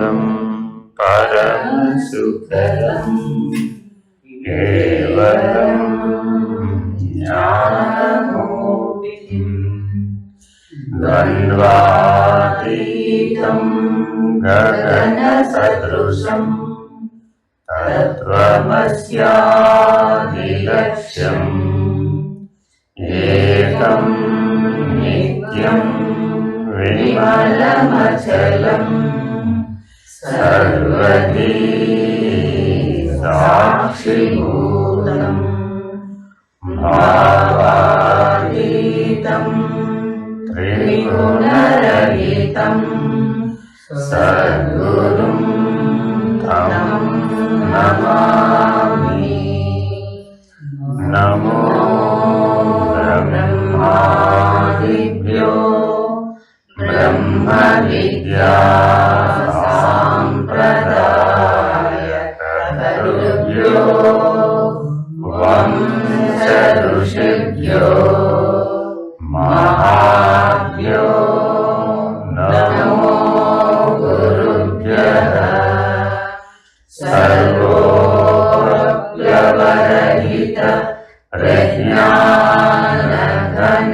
आनन्दं परमसुखदं केवलं ज्ञानमूर्तिम् द्वन्द्वातीतं गगनसदृशं तत्त्वमस्यादिलक्ष्यम् एकं नित्यं विमलमचलं सर्वधी साक्षिभूतं भावातीतं त्रिगुणरहितं सद्गुरुं तं नमामि। नमो ब्रह्मादिभ्यो ब्रह्मविद्या सम्प्रदायकर्तृभ्यो वंश ऋषिभ्यो महाभ्यो नमो गुरुभ्यः। सर्वोपप्लवरहित प्रज्ञानघन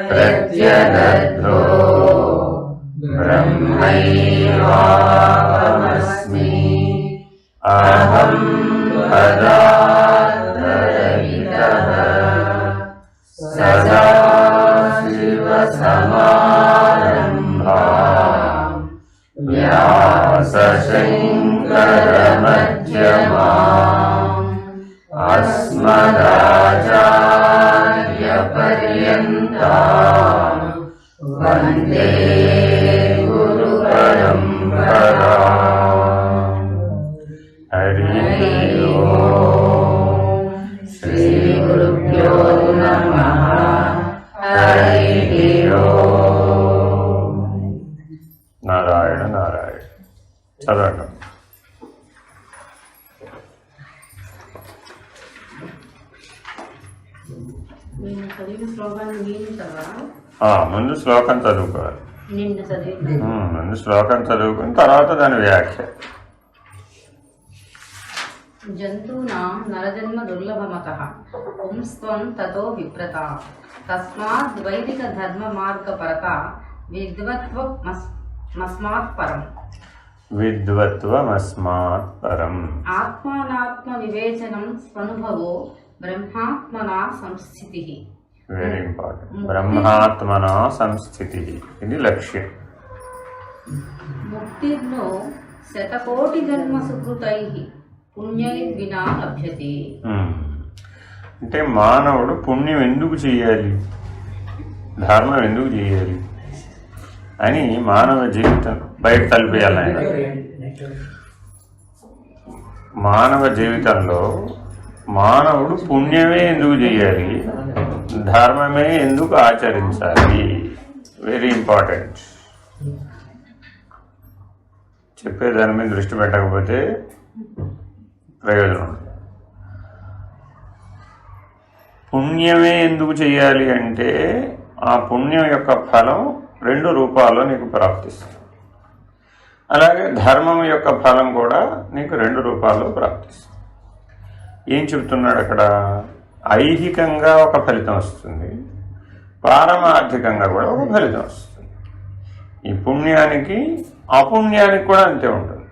प्रत्यगद्धो ब्रह्मैवाहमस्मि। अहं पदार्थरहितः सदाशिवसमारम्भाम् व्यासशङ्करमध्यमाम् अस्मदाचार्यपर्यन्ताम् वन्दे गुरुपरम्पराम्। हरिः ओम्। श्रीगुरुभ्यो नमः। हरिः ओम्। नारायण नारायण। చదవండి. ముందు శ్లోకం చదువుకోవాలి. ముందు శ్లోకం చదువుకుని తర్వాత దాని వ్యాఖ్య. జంతూనాం నరజన్మ దుర్లభమతః పుంస్త్వం తతో విప్రత తస్మాద్ వైదిక ధర్మ మార్గ పరత విద్వత్వమస్మాత్ పరం. విద్వత్వమస్మాత్ పరం. ఆత్మానాత్మ వివేచనం స్వనుభవో బ్రహ్మాత్మనా సంస్థితిః. Very important. బ్రహ్మాత్మనా సంస్థితిః ఇది లక్ష్యం. ముక్తిర్నో శతకోటి జన్మ సుకృతైః పుణ్యైర్వినా లభ్యతే. అంటే మానవుడు పుణ్యం ఎందుకు చేయాలి, ధర్మం ఎందుకు చేయాలి అని మానవ జీవితం బయట తలిపేయాలి. ఆయన మానవ జీవితంలో మానవుడు పుణ్యమే ఎందుకు చేయాలి, ధర్మమే ఎందుకు ఆచరించాలి. Very important. చెప్పే దాని మీద దృష్టి పెట్టకపోతే ప్రయోజనం ఉండదు. పుణ్యమే ఎందుకు చేయాలి అంటే ఆ పుణ్యం యొక్క ఫలం 2 రూపాల్లో నీకు ప్రాప్తిస్తుంది. అలాగే ధర్మం యొక్క ఫలం కూడా నీకు 2 రూపాల్లో ప్రాప్తిస్తుంది. ఏం చెబుతున్నాడు అక్కడ? ఐహికంగా ఒక ఫలితం వస్తుంది, పారమార్థికంగా కూడా ఒక ఫలితం వస్తుంది. ఈ పుణ్యానికి అపుణ్యానికి కూడా అంతే ఉంటుంది.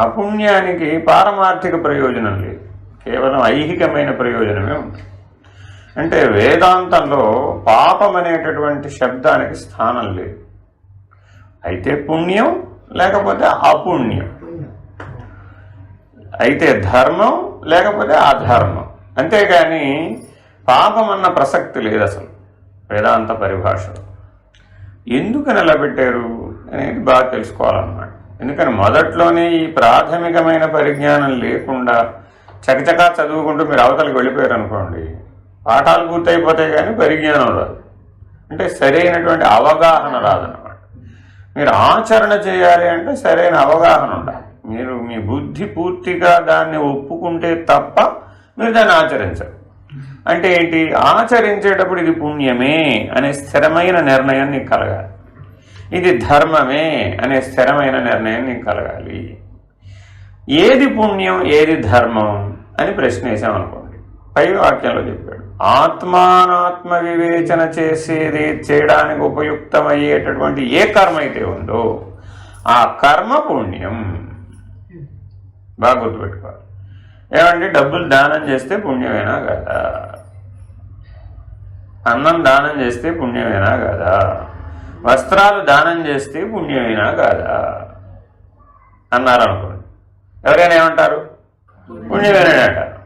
అపుణ్యానికి పారమార్థిక ప్రయోజనం లేదు, కేవలం ఐహికమైన ప్రయోజనమే ఉంటుంది. అంటే వేదాంతంలో పాపం అనేటటువంటి శబ్దానికి స్థానం లేదు. అయితే పుణ్యం లేకపోతే అపుణ్యం, అయితే ధర్మం లేకపోతే అధర్మం. అంతేగాని పాపం అన్న ప్రసక్తి లేదు అసలు వేదాంత పరిభాషలో. ఎందుకు నిలబెట్టారు అనేది బాగా తెలుసుకోవాలన్నమాట. ఎందుకని మొదట్లోనే ఈ ప్రాథమికమైన పరిజ్ఞానం లేకుండా చకచకా చదువుకుంటూ మీరు అవతలకు వెళ్ళిపోయారు అనుకోండి, పాఠాలు పూర్తయిపోతాయి కానీ పరిజ్ఞానం రాదు. అంటే సరైనటువంటి అవగాహన రాదన్నమాట. మీరు ఆచరణ చేయాలి అంటే సరైన అవగాహన ఉండాలి. మీరు మీ బుద్ధి పూర్తిగా దాన్ని ఒప్పుకుంటే తప్ప మీరు దాన్ని ఆచరించరు. అంటే ఏంటి? ఆచరించేటప్పుడు ఇది పుణ్యమే అనే స్థిరమైన నిర్ణయం నీకు కలగాలి. ఇది ధర్మమే అనే స్థిరమైన నిర్ణయం నీకు కలగాలి. ఏది పుణ్యం ఏది ధర్మం అని ప్రశ్న వేసామనుకోండి, పై వాక్యంలో చెప్పాడు, ఆత్మానాత్మ వివేచన చేయడానికి ఉపయుక్తమయ్యేటటువంటి ఏ కర్మ అయితే ఉందో ఆ కర్మ పుణ్యం. బాగా గుర్తుపెట్టుకోవాలి. ఏమంటే డబ్బులు దానం చేస్తే పుణ్యమేనా కదా, అన్నం దానం చేస్తే పుణ్యమేనా కదా, వస్త్రాలు దానం చేస్తే పుణ్యమేనా కాదా అన్నారనుకోండి, ఎవరైనా ఏమంటారు? పుణ్యమేనా అంటారు.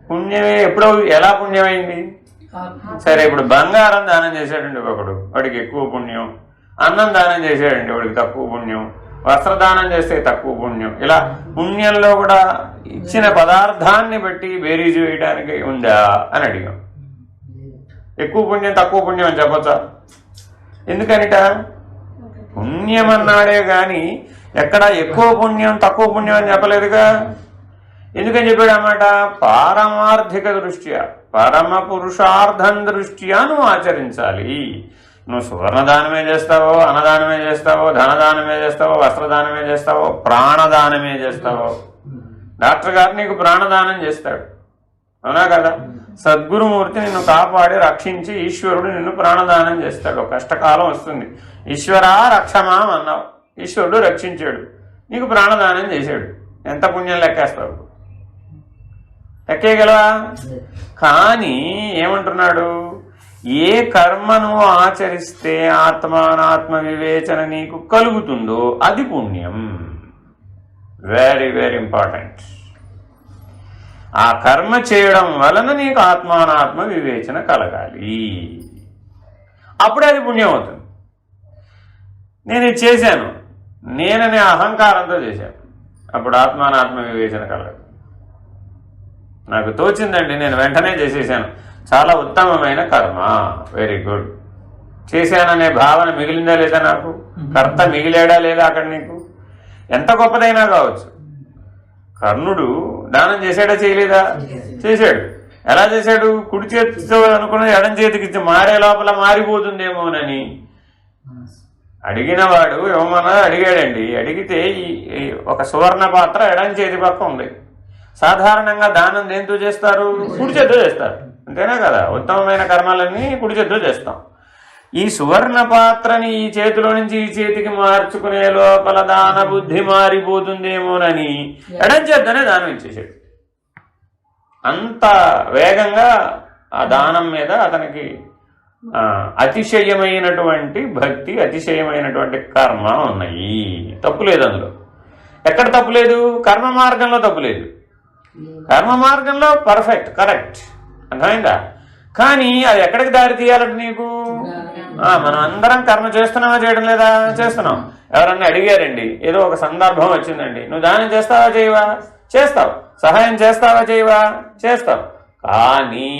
పుణ్యమే ఎప్పుడో ఎలా పుణ్యమైంది? సరే, ఇప్పుడు బంగారం దానం చేశాడండి ఒకడు, వాడికి ఎక్కువ పుణ్యం. అన్నం దానం చేశాడండి, వాడికి తక్కువ పుణ్యం. వస్త్రదానం చేస్తే తక్కువ పుణ్యం. ఇలా పుణ్యంలో కూడా ఇచ్చిన పదార్థాన్ని బట్టి బేరీజు వేయడానికి ఉందా అని అడిగాం. ఎక్కువ పుణ్యం తక్కువ పుణ్యం అని చెప్పచ్చా? ఎందుకనిట? పుణ్యం అన్నాడే కానీ ఎక్కడ ఎక్కువ పుణ్యం తక్కువ పుణ్యం అని చెప్పలేదుగా. ఎందుకని చెప్పాడు అన్నమాట? పారమార్థిక దృష్ట్యా, పరమ పురుషార్థం దృష్ట్యా నువ్వు ఆచరించాలి. నువ్వు సువర్ణదానమే చేస్తావో, అన్నదానమే చేస్తావో, ధనదానమే చేస్తావో, వస్త్రదానమే చేస్తావో, ప్రాణదానమే చేస్తావో, డాక్టర్ గారు నీకు ప్రాణదానం చేస్తాడు, అవునా కదా? సద్గురుమూర్తి నిన్ను కాపాడి రక్షించి ఈశ్వరుడు నిన్ను ప్రాణదానం చేస్తాడు. కష్టకాలం వస్తుంది, ఈశ్వరా రక్షమా అన్నావు, ఈశ్వరుడు రక్షించాడు, నీకు ప్రాణదానం చేశాడు. ఎంత పుణ్యం లెక్కేస్తావు? లెక్కేయగలవా? కానీ ఏమంటున్నాడు? ఏ కర్మను ఆచరిస్తే ఆత్మానాత్మ వివేచన నీకు కలుగుతుందో అది పుణ్యం. Very very important. ఆ కర్మ చేయడం వలన నీకు ఆత్మానాత్మ వివేచన కలగాలి, అప్పుడే అది పుణ్యం అవుతుంది. నేను ఇది చేశాను, నేననే అహంకారంతో చేశాను, అప్పుడు ఆత్మానాత్మ వివేచన కలగదు. నాకు తోచిందండి, నేను వెంటనే చేసేసాను, చాలా ఉత్తమమైన కర్మ, వెరీ గుడ్. చేశాననే భావన మిగిలిందా లేదా? నాకు కర్త మిగిలాడా లేదా అక్కడ? నీకు ఎంత గొప్పదైనా కావచ్చు. కర్ణుడు దానం చేశాడా చేయలేదా? చేశాడు. ఎలా చేశాడు? కుడి చేతితో అనుకున్న ఎడం చేతికి ఇచ్చి మారే లోపల మారిపోతుందేమోనని అడిగినవాడు ఏమన్నా అడిగాడండి. అడిగితే ఒక సువర్ణ పాత్ర ఎడం చేతి పక్క ఉంది. సాధారణంగా దానం దేంతో చేస్తారు? కుడి చేతితో చేస్తారు, అంతేనా కదా? ఉత్తమమైన కర్మలన్నీ కుడి చేతితో చేస్తాం. ఈ సువర్ణ పాత్రని ఈ చేతిలో నుంచి ఈ చేతికి మార్చుకునే లోపల దాన బుద్ధి మారిపోతుందేమోనని ఎడం చేతనే దానం ఇచ్చేసాడు. అంత వేగంగా ఆ దానం మీద అతనికి అతిశయమైనటువంటి భక్తి, అతిశయమైనటువంటి కర్మ ఉన్నాయి. తప్పులేదు అందులో. ఎక్కడ తప్పులేదు? కర్మ మార్గంలో తప్పులేదు. కర్మ మార్గంలో పర్ఫెక్ట్, కరెక్ట్, అర్థమైందా? కానీ అది ఎక్కడికి దారి తీయాలంటే నీకు మనం అందరం కర్మ చేస్తున్నావా చేయడం లేదా? చేస్తున్నాం. ఎవరన్నా అడిగారండి, ఏదో ఒక సందర్భం వచ్చిందండి, నువ్వు దానం చేస్తావా చేయవా? చేస్తావు. సహాయం చేస్తావా చేయవా? చేస్తావు. కానీ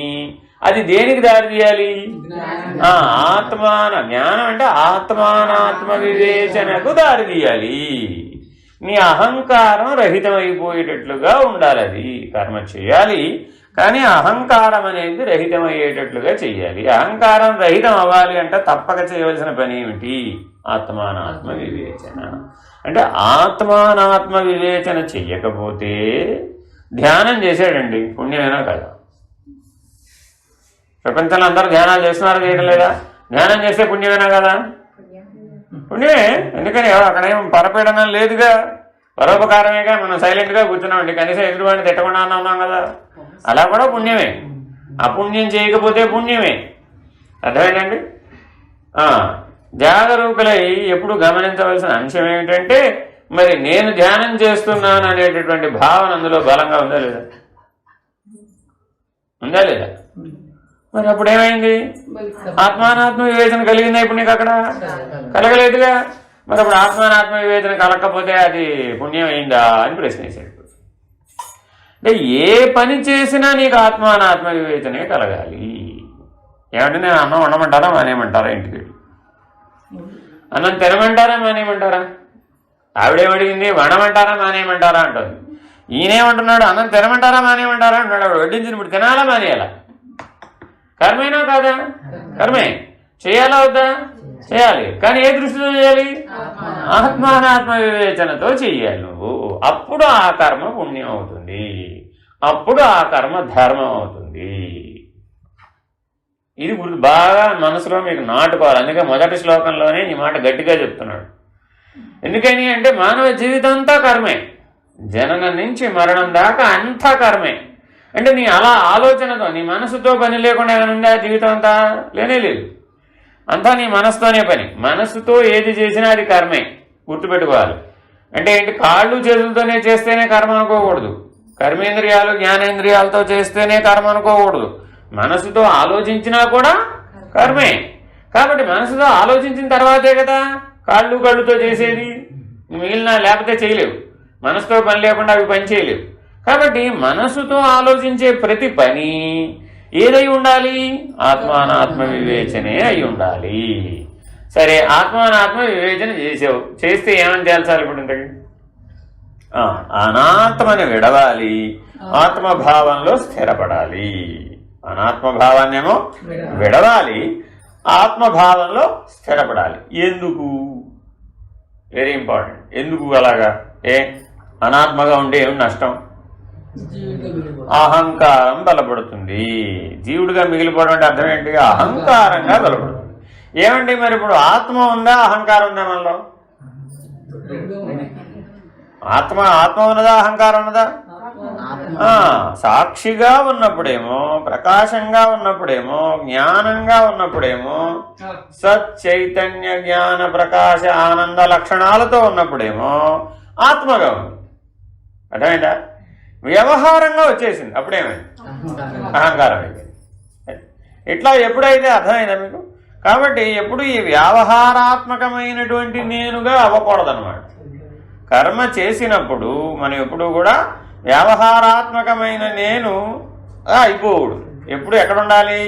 అది దేనికి దారి తీయాలి? జ్ఞానం అంటే ఆత్మానాత్మ వివేచనకు దారి తీయాలి. నీ అహంకారం రహితమైపోయేటట్లుగా ఉండాలి. అది కర్మ చేయాలి, కానీ అహంకారం అనేది రహితమయ్యేటట్లుగా చెయ్యాలి. అహంకారం రహితం అవ్వాలి అంటే తప్పక చేయవలసిన పని ఏమిటి? ఆత్మానాత్మ వివేచన. అంటే ఆత్మానాత్మ వివేచన చెయ్యకపోతే ధ్యానం చేశాడండి, పుణ్యమేనా కదా? ప్రపంచంలో అందరూ ధ్యానాలు చేస్తున్నారు, చేయడం లేదా? ధ్యానం చేస్తే పుణ్యమేనా కదా? పుణ్యమే. ఎందుకని అక్కడేం పరపీడనం లేదుగా, పరోపకారమేగా. మనం సైలెంట్గా కూర్చున్నామండి, కనీసం ఎదురువాడిని తిట్టకుండా ఉన్నాం కదా, అలా కూడా పుణ్యమే. అపుణ్యం చేయకపోతే పుణ్యమే. అర్థమైందండి? జాగరూకులై ఎప్పుడు గమనించవలసిన అంశం ఏమిటంటే, మరి నేను ధ్యానం చేస్తున్నాను అనేటటువంటి భావన అందులో బలంగా ఉందా లేదా? ఉందా లేదా? మరి అప్పుడు ఏమైంది? ఆత్మానాత్మ వివేచన కలిగిందా ఇప్పుడు నీకు? అక్కడ కలగలేదుగా. మరి అప్పుడు ఆత్మానాత్మ వివేచన కలగకపోతే అది పుణ్యం అయిందా అని ప్రశ్నించాడు. అంటే ఏ పని చేసినా నీకు ఆత్మానాత్మ వివేచనే కలగాలి. ఏమంటే నేను అన్నం వండమంటారా మానేయమంటారా? ఇంటికి అన్నం తినమంటారా మానేయమంటారా? ఆవిడేమడిగింది? వండమంటారా మానేయమంటారా అంటుంది. ఈయనేమంటున్నాడు? అన్నం తినమంటారా మానేయమంటారా అంటున్నాడు. ఆవిడ వడ్డించిన ఇప్పుడు తినాలా మానేయాలా? కర్మేనా కాదా? కర్మే. చేయాలా వద్దా? చేయాలి. కానీ ఏ దృష్టితో చేయాలి? ఆత్మానాత్మ వివేచనతో చెయ్యాలి నువ్వు. అప్పుడు ఆ కర్మ పుణ్యం అవుతుంది, అప్పుడు ఆ కర్మ ధర్మం అవుతుంది. ఇది గుర్తు బాగా మనసులో మీకు నాటుకోవాలి. అందుకే మొదటి శ్లోకంలోనే ఈ మాట గట్టిగా చెప్తున్నాడు. ఎందుకని అంటే మానవ జీవితం అంతా కర్మే, జననం నుంచి మరణం దాకా అంతా కర్మే. అంటే నీ అలా ఆలోచనతో, నీ మనసుతో పని లేకుండా ఏమైనా ఉందా జీవితం అంతా? లేనే లేదు. అంతా నీ మనసుతోనే పని. మనసుతో ఏది చేసినా అది కర్మే, గుర్తుపెట్టుకోవాలి. అంటే ఏంటి? కాళ్ళు చేతులతోనే చేస్తేనే కర్మ అనుకోకూడదు, కర్మేంద్రియాలు జ్ఞానేంద్రియాలతో చేస్తేనే కర్మ అనుకోకూడదు. మనసుతో ఆలోచించినా కూడా కర్మే. కాబట్టి మనసుతో ఆలోచించిన తర్వాతే కదా కళ్ళుతో చేసేది. మిగిలిన లేకపోతే చేయలేవు. మనసుతో పని లేకుండా అవి పని చేయలేవు. కాబట్టి మనసుతో ఆలోచించే ప్రతి పని ఏదై ఉండాలి? ఆత్మానాత్మ వివేచనే అయి ఉండాలి. సరే, ఆత్మానాత్మ వివేచన చేసావు, చేస్తే ఏమని తేల్చాలి ఇప్పుడు? ఇంతకి అనాత్మని విడవాలి, ఆత్మభావంలో స్థిరపడాలి. అనాత్మభావాన్నేమో విడవాలి, ఆత్మభావంలో స్థిరపడాలి. ఎందుకు? Very important. ఎందుకు అలాగా? అనాత్మగా ఉంటే ఏమి నష్టం? అహంకారం బలపడుతుంది. జీవుడిగా మిగిలిపోవడం అంటే అర్థం ఏంటి? అహంకారంగా బలపడుతుంది. ఏమండి మరి ఇప్పుడు ఆత్మ ఉందా, అహంకారం ఉందా మనలో? ఆత్మ ఉన్నదా, అహంకారం ఉన్నదా? సాక్షిగా ఉన్నప్పుడేమో, ప్రకాశంగా ఉన్నప్పుడేమో, జ్ఞానంగా ఉన్నప్పుడేమో, సత్ చైతన్య జ్ఞాన ప్రకాశ ఆనంద లక్షణాలతో ఉన్నప్పుడేమో ఆత్మగా ఉంది. అర్థమైందా? వ్యవహారంగా వచ్చేసింది, అప్పుడేమైంది? అహంకారం అయిపోయింది. ఇట్లా ఎప్పుడైతే అర్థమైందా మీకు? కాబట్టి ఎప్పుడు ఈ వ్యవహారాత్మకమైనటువంటి నేనుగా అవ్వకూడదన్నమాట. కర్మ చేసినప్పుడు మనం ఎప్పుడు కూడా వ్యవహారాత్మకమైన నేను అయిపోవుడు. ఎప్పుడు ఎక్కడ ఉండాలి?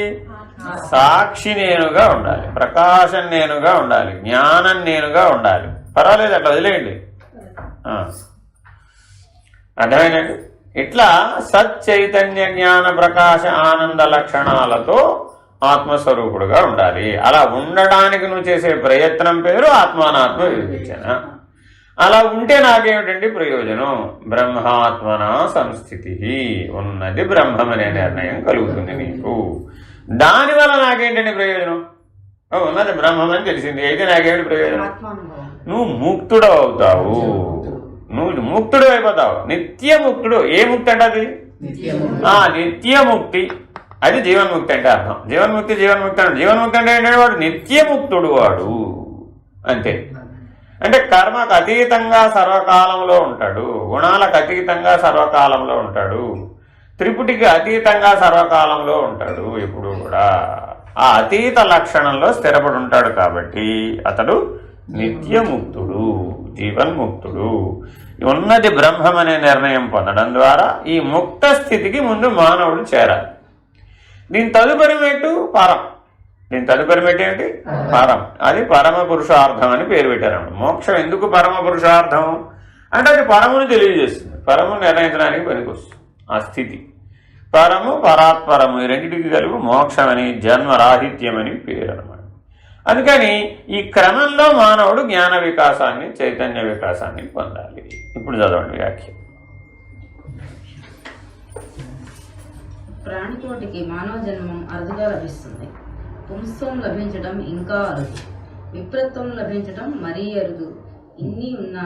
సాక్షి నేనుగా ఉండాలి, ప్రకాశం నేనుగా ఉండాలి, జ్ఞానం నేనుగా ఉండాలి. పర్వాలేదు, అట్లా వదిలేయండి. అర్థమైందండి? ఇట్లా సత్ చైతన్య జ్ఞాన ప్రకాశ ఆనంద లక్షణాలతో ఆత్మస్వరూపుడుగా ఉండాలి. అలా ఉండడానికి నువ్వు చేసే ప్రయత్నం పేరు ఆత్మానాత్మ వివేచన. అలా ఉంటే నాకేమిటండి ప్రయోజనం? బ్రహ్మాత్మన సంస్థితి, ఉన్నది బ్రహ్మమనే నిర్ణయం కలుగుతుంది నీకు. దానివల్ల నాకేంటండి ప్రయోజనం? ఉన్నది బ్రహ్మమని తెలిసింది, అయితే నాకేమిటి ప్రయోజనం? నువ్వు ముక్తుడు అవుతావు, నువ్వు ముక్తుడు అయిపోతావు, నిత్యముక్తుడు. ఏ ముక్తి అంటే అది? నిత్యముక్తి. అది జీవన్ముక్తి అంటే అర్థం. జీవన్ముక్తి అంటే జీవన్ముక్తి అంటే ఏంటంటే వాడు నిత్యముక్తుడు, వాడు అంతే. అంటే కర్మకు అతీతంగా సర్వకాలంలో ఉంటాడు, గుణాలకు అతీతంగా సర్వకాలంలో ఉంటాడు, త్రిపుటికి అతీతంగా సర్వకాలంలో ఉంటాడు. ఎప్పుడు కూడా ఆ అతీత లక్షణంలో స్థిరపడి ఉంటాడు. కాబట్టి అతడు నిత్యముక్తుడు, జీవన్ముక్తుడు. ఉన్నది బ్రహ్మం అనే నిర్ణయం పొందడం ద్వారా ఈ ముక్త స్థితికి ముందు మానవుడు చేరాలి. దీని తదుపరి మెట్టు పరం. దీని తదుపరి మెట్టు ఏంటి? పరం. అది పరమ పురుషార్థం అని పేరు పెట్టారన్నమాట. మోక్షం ఎందుకు పరమ పురుషార్థం అంటే అది పరమును తెలియజేస్తుంది, పరమును నిర్ణయించడానికి పనికొస్తుంది ఆ స్థితి. పరము, పరాత్పరము, ఈ రెండింటికి కలిపి మోక్షం అని, జన్మరాహిత్యం అని పేరు అన్నమాట. అందుకని ఈ క్రమంలో మానవుడు జ్ఞాన వికాసాన్ని, చైతన్య వికాసాన్ని పొందాలి. ఇప్పుడు చదవండి వ్యాఖ్య. ప్రాణికోటికి మానవ జన్మం అరుదుగా లభిస్తుంది. పుంసత్వం లభించడం ఇంకా అరుదు, విప్రత్వం లభించడం మరీ అరుదు. ఇన్ని ఉన్న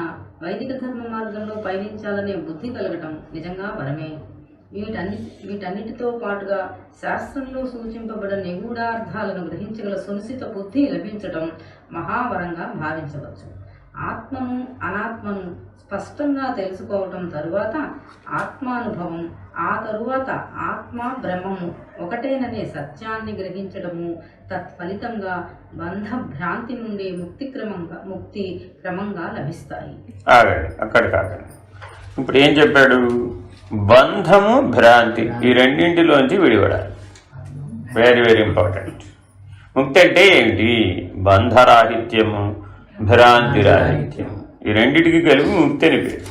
వైదిక ధర్మ మార్గంలో పయనించాలనే బుద్ధి కలగటం నిజంగా వరమే. వీటన్నిటితో పాటుగా శాస్త్రంలో సూచింపబడిన నిగూఢార్థాలను గ్రహించగల సునిశ్చిత బుద్ధి లభించడం మహావరంగా భావించవచ్చు. ఆత్మను, అనాత్మను స్పష్టంగా తెలుసుకోవటం తరువాత ఆత్మానుభవం, ఆ తరువాత ఆత్మ బ్రహ్మము ఒకటేననే సత్యాన్ని గ్రహించడము, తత్ఫలితంగా బంధ భ్రాంతి నుండి ముక్తి క్రమంగా లభిస్తాయి. అక్కడ కాదండి, ఇప్పుడు ఏం చెప్పాడు? బంధము, భ్రాంతి, ఈ రెండింటిలోంచి విడిపడాలి. Very very important. ముక్తి అంటే ఏంటి? బంధరాహిత్యము, భ్రాంతి రాహిత్యము, ఈ రెండింటికి కలిపి ముక్తి అని పేరు.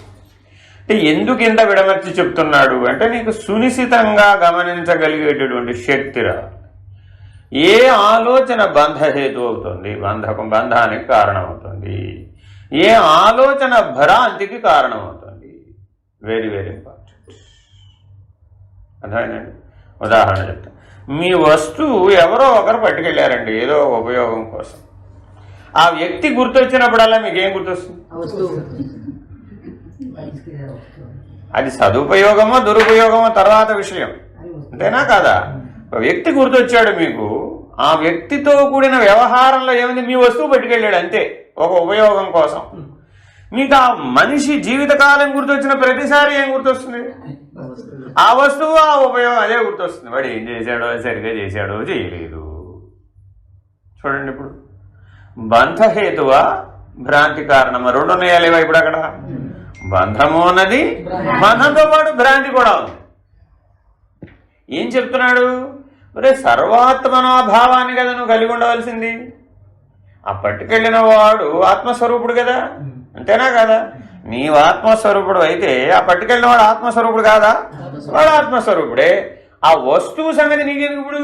అంటే ఎందుకు ఇంత విడమర్చి చెప్తున్నాడు అంటే నీకు సునిశ్చితంగా గమనించగలిగేటటువంటి శక్తి రావాలి. ఏ ఆలోచన బంధహేతు అవుతుంది, బంధానికి కారణమవుతుంది, ఏ ఆలోచన భ్రాంతికి కారణమవుతుంది. Very very important. అర్థమైందండి? ఉదాహరణ చెప్తాను. మీ వస్తువు ఎవరో ఒకరు పట్టుకెళ్ళారండి ఏదో ఉపయోగం కోసం. ఆ వ్యక్తి గుర్తొచ్చినప్పుడల్లా మీకేం గుర్తొస్తుంది? అది సదుపయోగమో దురుపయోగమో తర్వాత విషయం, అంతేనా కాదా? ఒక వ్యక్తి గుర్తొచ్చాడు మీకు, ఆ వ్యక్తితో కూడిన వ్యవహారంలో ఏమైంది? మీ వస్తువు పట్టుకెళ్ళాడు అంతే, ఒక ఉపయోగం కోసం. మీకు ఆ మనిషి జీవితకాలం గుర్తొచ్చిన ప్రతిసారి ఏం గుర్తొస్తుంది? ఆ వస్తువు, ఆ ఉపయోగం అదే గుర్తొస్తుంది. వాడు ఏం చేశాడో, సరిగ్గా చేశాడో చేయలేదు. చూడండి, ఇప్పుడు బంధహేతువా భ్రాంతి కారణమా? రెండు ఉన్నాయా లేవా ఇప్పుడు అక్కడ? బంధము అన్నది, బంధంతో పాటు భ్రాంతి కూడా ఉంది. ఏం చెప్తున్నాడు? ఒరే సర్వాత్మనాభావాన్ని కదా నువ్వు కలిగి ఉండవలసింది. ఆ పట్టుకెళ్ళిన వాడు ఆత్మస్వరూపుడు కదా, అంతేనా కదా? నీవు ఆత్మస్వరూపుడు అయితే ఆ పట్టుకెళ్ళిన వాడు ఆత్మస్వరూపుడు కాదా? వాడు ఆత్మస్వరూపుడే. ఆ వస్తువు సంగతి నీకెందుకు? ఇప్పుడు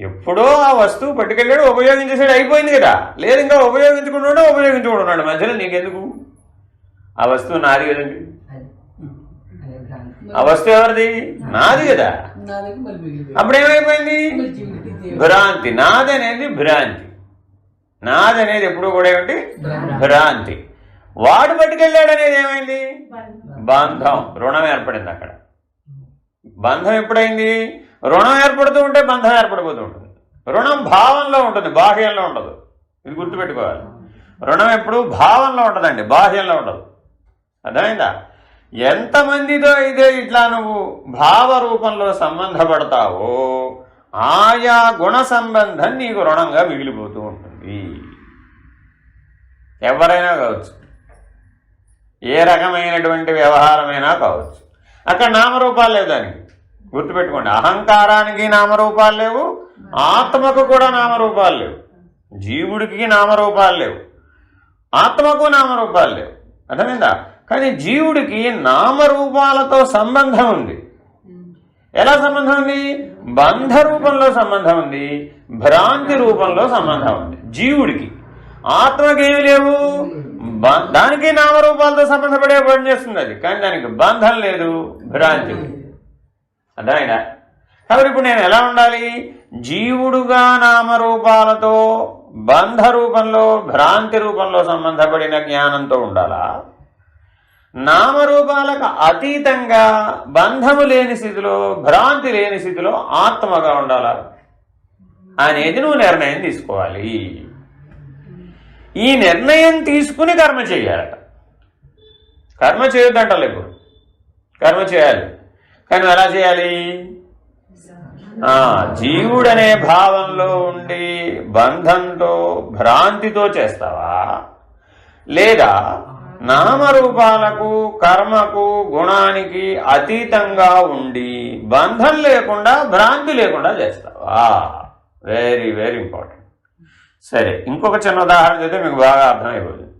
ఎప్పుడో ఆ వస్తువు పట్టుకెళ్ళాడు, ఉపయోగించేసాడు, అయిపోయింది కదా. లేదు ఇంకా ఉపయోగించుకుంటున్నాడు మధ్యలో నీకెందుకు? ఆ వస్తువు నాది కదండి. ఆ వస్తువు ఎవరిది? నాది కదా. అప్పుడేమైపోయింది? భ్రాంతి. నాది అనేది భ్రాంతి. నాది అనేది ఎప్పుడు కూడా ఏమిటి? భ్రాంతి. వాడు పట్టుకెళ్ళాడు అనేది ఏమైంది? బంధం. రుణం ఏర్పడింది అక్కడ. బంధం ఎప్పుడైంది? రుణం ఏర్పడుతూ ఉంటే బంధం ఏర్పడిపోతూ ఉంటుంది. రుణం భావంలో ఉంటుంది, బాహ్యంలో ఉండదు. ఇది గుర్తుపెట్టుకోవాలి. రుణం ఎప్పుడు భావంలో ఉంటుందండి, బాహ్యంలో ఉండదు. అర్థమైందా? ఎంతమందితో అయితే ఇట్లా నువ్వు భావ రూపంలో సంబంధపడతావో ఆయా గుణ సంబంధం నీకు రుణంగా మిగిలిపోతూ ఉంటుంది. ఎవరైనా కావచ్చు, ఏ రకమైనటువంటి వ్యవహారమైనా కావచ్చు. అక్కడ నామరూపాలు లేవు. దానికి గుర్తుపెట్టుకోండి, అహంకారానికి నామరూపాలు లేవు, ఆత్మకు కూడా నామరూపాలు లేవు. జీవుడికి నామరూపాలు లేవు, ఆత్మకు నామరూపాలు లేవు. అర్థమైందా? కానీ జీవుడికి నామరూపాలతో సంబంధం ఉంది. ఎలా సంబంధం ఉంది? బంధ రూపంలో సంబంధం ఉంది, భ్రాంతి రూపంలో సంబంధం ఉంది జీవుడికి. ఆత్మకి ఏమి లేవు, దానికి నామరూపాలతో సంబంధపడే పని చేస్తుంది అది, కానీ దానికి బంధం లేదు, భ్రాంతి. అర్థమైనా? కాబట్టి ఇప్పుడు నేను ఎలా ఉండాలి? జీవుడుగా నామరూపాలతో బంధ రూపంలో భ్రాంతి రూపంలో సంబంధపడిన జ్ఞానంతో ఉండాలా? నామరూపాలకు అతీతంగా బంధము లేని స్థితిలో భ్రాంతి లేని స్థితిలో ఆత్మగా ఉండాలా అనేది నువ్వు నిర్ణయం తీసుకోవాలి. ఈ నిర్ణయం తీసుకుని కర్మ చేయాలట. కర్మ చేయొద్దంటలే, ఇప్పుడు కర్మ చేయాలి. కానీ ఎలా చేయాలి? జీవుడనే భావంలో ఉండి బంధంతో భ్రాంతితో చేస్తావా, లేదా నామరూపాలకు కర్మకు గుణానికి అతీతంగా ఉండి బంధం లేకుండా భ్రాంతి లేకుండా చేస్తావా? Very very important. సరే, ఇంకొక చిన్న ఉదాహరణ చేస్తే మీకు బాగా అర్థమైపోతుంది.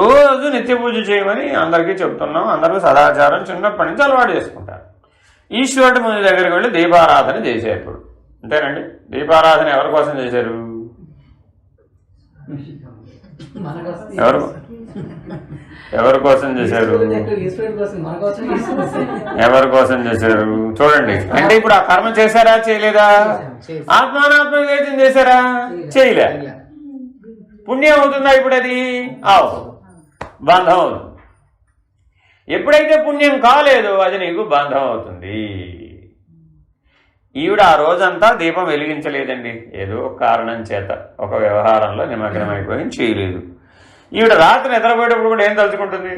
రోజు నిత్య పూజ చేయమని అందరికీ చెప్తున్నాం. అందరూ సదాచారం చిన్నప్పటి నుంచి అలవాటు చేసుకుంటారు. ఈశ్వరుడి ముందు దగ్గరికి వెళ్ళి దీపారాధన చేశారు. ఇప్పుడు అంతేనండి. దీపారాధన ఎవరి కోసం చేశారు? ఎవరి కోసం చేశారు? ఎవరి కోసం చేశారు? చూడండి, అంటే ఇప్పుడు ఆ కర్మ చేశారా చేయలేదా? ఆత్మానాత్మ వివేచన చేశారా? చేయలే. పుణ్యం అవుతుందా ఇప్పుడు? అది బంధం అవుతుంది. ఎప్పుడైతే పుణ్యం కాలేదో అది నీకు బంధం అవుతుంది. ఈవిడ ఆ రోజంతా దీపం వెలిగించలేదండి, ఏదో కారణం చేత ఒక వ్యవహారంలో నిమగ్నమైపోయి చేయలేదు. ఈవిడ రాత్రి నిద్రపోయేటప్పుడు కూడా ఏం తలుచుకుంటుంది?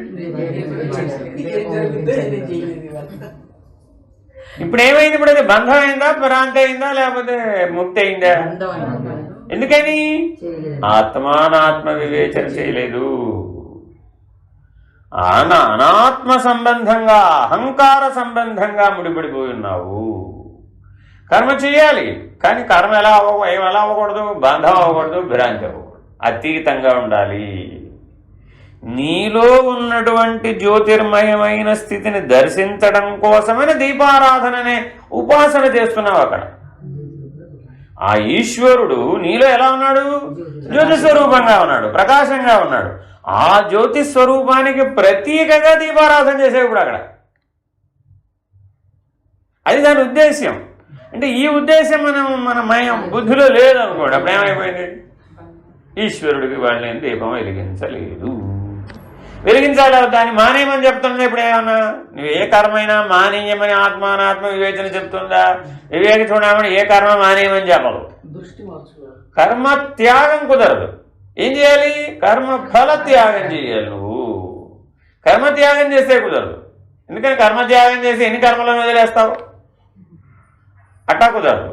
ఇప్పుడు ఏమైంది? ఇప్పుడు అది బంధం అయిందా, భ్రాంతి అయిందా, లేకపోతే ముక్తి అయిందా? ఎందుకని? ఆత్మానాత్మ వివేచన చేయలేదు. అనాత్మ సంబంధంగా అహంకార సంబంధంగా ముడిపడిపోయి ఉన్నావు. కర్మ చేయాలి, కానీ కర్మ ఎలా అవ్వకూడదు? బంధం అవ్వకూడదు, భ్రాంతి అవ్వకూడదు, అతీతంగా ఉండాలి. నీలో ఉన్నటువంటి జ్యోతిర్మయమైన స్థితిని దర్శించడం కోసమైన దీపారాధననే ఉపాసన చేస్తున్నావు. అక్కడ ఆ ఈశ్వరుడు నీలో ఎలా ఉన్నాడు? జ్యోతి స్వరూపంగా ఉన్నాడు, ప్రకాశంగా ఉన్నాడు. ఆ జ్యోతి స్వరూపానికి ప్రతీకగా దీపారాధన చేసేవి ఇప్పుడు అక్కడ. అది దాని ఉద్దేశ్యం. అంటే ఈ ఉద్దేశం మన బుద్ధిలో లేదనుకోండి, అప్పుడు ఏమైపోయింది? ఈశ్వరుడికి వాళ్ళని దీపం వెలిగించలేదు. వెలిగించాలి, దాన్ని మానేయమని చెప్తున్నది. ఇప్పుడు ఏమన్నా నువ్వు ఏ కర్మైనా మానేయమని ఆత్మానాత్మ వివేచన చెప్తుందా? వివేక చూడమని ఏ కర్మ మానేయమని చెప్పదు. కర్మ త్యాగం కుదరదు. ఏం చేయాలి? కర్మ ఫల త్యాగం చేయాలి. నువ్వు కర్మ త్యాగం చేస్తే కుదరదు. ఎందుకని కర్మ త్యాగం చేసి ఎన్ని కర్మలను వదిలేస్తావు? అట్టా కుదరదు.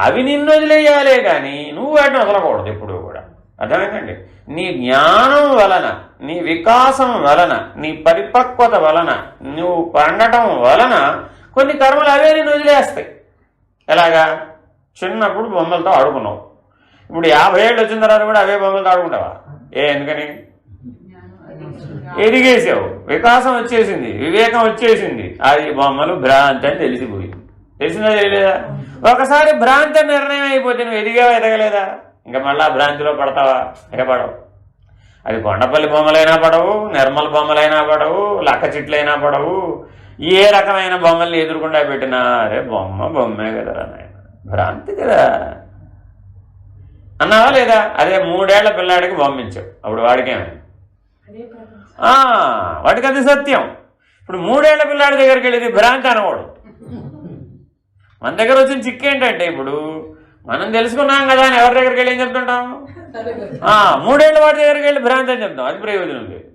అవి నిన్ను వదిలేయాలే కానీ నువ్వు వాటిని వదలకూడదు ఎప్పుడు కూడా. అర్థమైందండి? నీ జ్ఞానం వలన, నీ వికాసం వలన, నీ పరిపక్వత వలన, నువ్వు పండటం వలన కొన్ని కర్మలు అవే నిన్ను వదిలేస్తాయి. ఎలాగా? చిన్నప్పుడు బొమ్మలతో ఆడుకున్నావు, ఇప్పుడు 50 ఏళ్ళు వచ్చిన తర్వాత కూడా అవే బొమ్మలతో ఆడుకుంటావా? ఎందుకని? ఎదిగేసావు, వికాసం వచ్చేసింది, వివేకం వచ్చేసింది, అది బొమ్మలు భ్రాంతి అని తెలిసిపోయింది. తెలిసిందా తెలియలేదా? ఒకసారి భ్రాంతి నిర్ణయం అయిపోతే నువ్వు ఎదిగావా ఎదగలేదా? ఇంకా మళ్ళీ ఆ భ్రాంతిలో పడతావా? ఇక పడవు. అది కొండపల్లి బొమ్మలైనా పడవు, నిర్మల బొమ్మలైనా పడవు, లక్క చిట్లైనా పడవు. ఏ రకమైన బొమ్మల్ని ఎదురుకుండా పెట్టినా అరే బొమ్మే కదరా నాయన, భ్రాంతి కదా అన్నావా లేదా? అదే 3 ఏళ్ల పిల్లాడికి బొమ్మించావు, అప్పుడు వాడికేమైంది? వాడికి అది సత్యం. ఇప్పుడు 3 ఏళ్ల పిల్లాడి దగ్గరికి వెళ్ళి భ్రాంతి అనకూడదు. మన దగ్గర వచ్చిన చిక్కు ఏంటంటే, ఇప్పుడు మనం తెలుసుకున్నాం కదా అని ఎవరి దగ్గరికి వెళ్ళి ఏం చెప్తుంటాం? 3 ఏళ్ల వాడి దగ్గరికి వెళ్ళి భ్రాంతి అని చెప్తాం. అది ప్రయోజనం లేదు.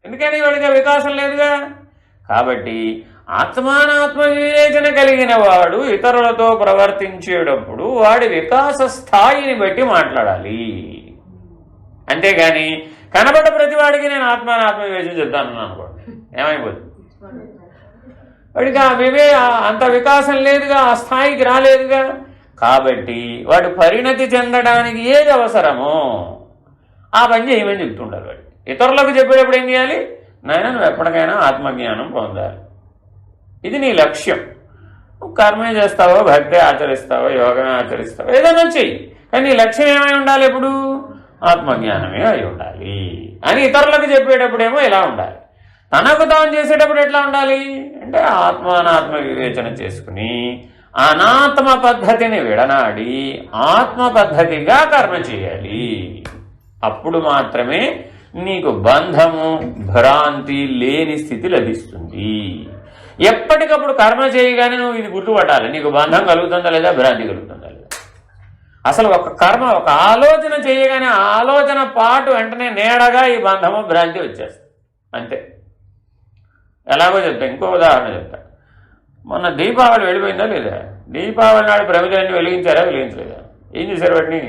ఎందుకని? వాడికి వికాసం లేదుగా. కాబట్టి ఆత్మానాత్మ వివేచన కలిగిన వాడు ఇతరులతో ప్రవర్తించేటప్పుడు వాడి వికాస స్థాయిని బట్టి మాట్లాడాలి. అంతేగాని కనబడ్డ ప్రతి వాడికి నేను ఆత్మానాత్మ వివేచన చెప్తాను అనుకోండి, ఏమైపోతుంది? వాడికి అంత వికాసం లేదుగా, ఆ స్థాయికి రాలేదుగా. కాబట్టి వాడు పరిణతి చెందడానికి ఏది అవసరమో ఆ పని చేయమని చెప్తుండాలి. వాడు ఇతరులకు చెప్పేటప్పుడు ఏం చేయాలి? నాయన నువ్వు ఎప్పటికైనా ఆత్మజ్ఞానం పొందాలి, ఇది నీ లక్ష్యం. నువ్వు కర్మే చేస్తావో, భక్తి ఆచరిస్తావో, యోగమే ఆచరిస్తావో, ఏదైనా చెయ్యి, కానీ నీ లక్ష్యం ఏమై ఉండాలి? ఎప్పుడు ఆత్మజ్ఞానమే అయి ఉండాలి అని ఇతరులకు చెప్పేటప్పుడేమో ఇలా ఉండాలి. తనకు తాను చేసేటప్పుడు ఎట్లా ఉండాలి అంటే ఆత్మానాత్మ వివేచన చేసుకుని అనాత్మ పద్ధతిని విడనాడి ఆత్మ పద్ధతిగా కర్మ చేయాలి. అప్పుడు మాత్రమే నీకు బంధము, భ్రాంతి లేని స్థితి లభిస్తుంది. ఎప్పటికప్పుడు కర్మ చేయగానే నువ్వు ఇది గుర్తుపట్టాలి, నీకు బంధం కలుగుతుందా లేదా, భ్రాంతి కలుగుతుందా లేదా. అసలు ఒక కర్మ, ఒక ఆలోచన చేయగానే ఆలోచన పాటు వెంటనే నీడగా ఈ బంధము, భ్రాంతి వచ్చేస్తుంది. అంతే. ఎలాగో చెప్తా, ఇంకో ఉదాహరణ చెప్తా. మొన్న దీపావళి వెళ్ళిపోయిందా లేదా? దీపావళి నాడు ప్రమిదలన్నీ వెలిగించారా, వెలిగించలేదా? ఏం చేశారు వాటిని?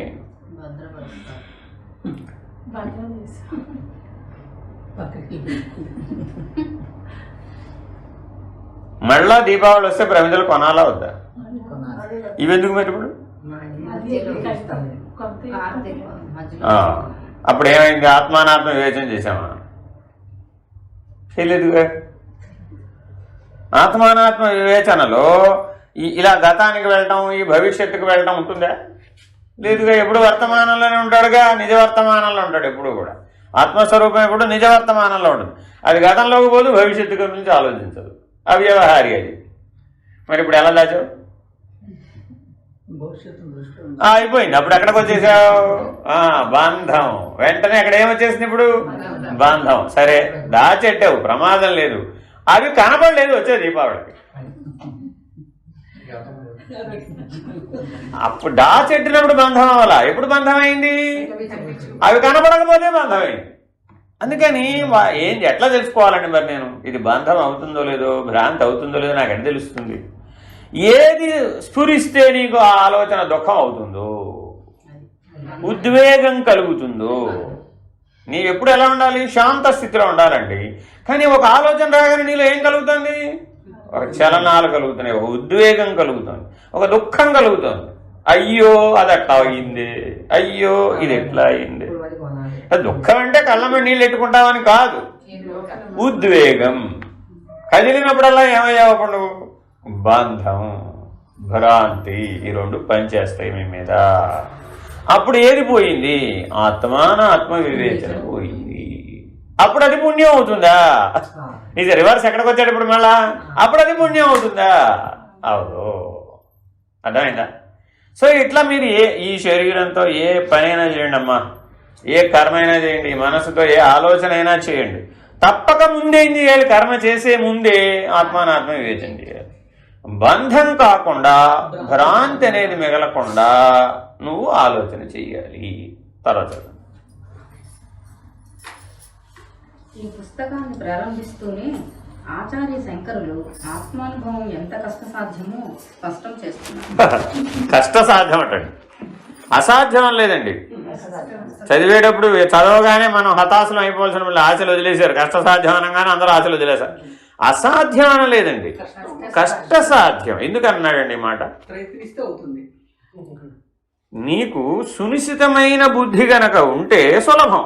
మళ్ళా దీపావళి వస్తే ప్రమిదలు కొనాలా వద్దా? ఇవెందుకు మరి ఇప్పుడు? అప్పుడు ఏమైంది? ఆత్మానాత్మ వివేచన చేశామా? చేయలేదుగా. ఆత్మానాత్మ వివేచనలో ఇలా గతానికి వెళ్ళటం, ఈ భవిష్యత్తుకు వెళ్ళటం ఉంటుందా? లేదుగా. ఎప్పుడు వర్తమానంలోనే ఉంటాడుగా, నిజ వర్తమానంలో ఉంటాడు ఎప్పుడు కూడా. ఆత్మస్వరూపం ఎప్పుడు నిజ వర్తమానంలో ఉంటుంది. అది గతంలోకి పోదు, భవిష్యత్తు గురించి ఆలోచించదు, అవ్యవహారి అది. మరి ఇప్పుడు ఎలా దాచావు? అయిపోయింది. అప్పుడు ఎక్కడికి వచ్చేసావు? బంధం. వెంటనే అక్కడ ఏమొచ్చేసింది ఇప్పుడు? బంధం. సరే దాచెట్టావు, ప్రమాదం లేదు, అవి కనపడలేదు వచ్చే దీపావళికి. అప్పుడు దాచెట్టినప్పుడు బంధం అవ్వాలా? ఎప్పుడు బంధం అయింది? అవి కనపడకపోతే బంధం అయింది. అందుకని ఎట్లా తెలుసుకోవాలండి మరి నేను ఇది బంధం అవుతుందో లేదో, భ్రాంతి అవుతుందో లేదో నాకు ఎట్లా తెలుస్తుంది? ఏది స్ఫురిస్తే నీకు ఆ ఆలోచన దుఃఖం అవుతుందో, ఉద్వేగం కలుగుతుందో, నీవు ఎప్పుడు ఎలా ఉండాలి? శాంత స్థితిలో ఉండాలండి. కానీ ఒక ఆలోచన రాగానే నీలో ఏం కలుగుతుంది? ఒక చలనాలు కలుగుతున్నాయి, ఒక ఉద్వేగం కలుగుతుంది, ఒక దుఃఖం కలుగుతుంది. అయ్యో అది అట్లా అయింది, అయ్యో ఇది ఎట్లా అయింది. దుఃఖం అంటే కళ్ళమే నీళ్ళు ఎట్టుకుంటామని కాదు, ఉద్వేగం కదిలినప్పుడల్లా ఏమయ్యావు? అప్పుడు బంధం. భ్రాంతి, ఈ రెండు పనిచేస్తాయి మీ మీద. అప్పుడు ఏది పోయింది? ఆత్మ వివేచన పోయింది. అప్పుడు అది పుణ్యం అవుతుందా? ఇది రివర్స్ ఎక్కడికి వచ్చాడు ఇప్పుడు మళ్ళా? అప్పుడు అది పుణ్యం అవుతుందా? అవును. అర్థమైందా? సో ఇట్లా మీరు ఈ శరీరంతో ఏ పనైనా చేయండి అమ్మా, ఏ కర్మ అయినా చేయండి, మనసుతో ఏ ఆలోచన అయినా చేయండి, తప్పక ముందే ఏం చేయాలి? కర్మ చేసే ముందే ఆత్మానాత్మ వివేచన చేయాలి. బంధం కాకుండా, భ్రాంతి అనేది మిగలకుండా నువ్వు ఆలోచన చెయ్యాలి. తర్వాత ఈ పుస్తకాన్ని ప్రారంభిస్తూనే ఆచార్య శంకరులు ఆత్మానుభవం ఎంత కష్టసాధ్యమో స్పష్టం చేస్తున్నారు. కష్టసాధ్యం అంటండి, అసాధ్యం లేదండి. చదివేటప్పుడు చదవగానే మనం హతాశలం అయిపోవాల్సిన వాళ్ళు ఆశలు వదిలేశారు. కష్టసాధ్యం అనగానే అందరూ ఆశలు వదిలేశారు. అసాధ్యం అనలేదండి, కష్టసాధ్యం. ఎందుకు అన్నాడండి ఈ మాట? నీకు సునిశ్చితమైన బుద్ధి గనక ఉంటే సులభం.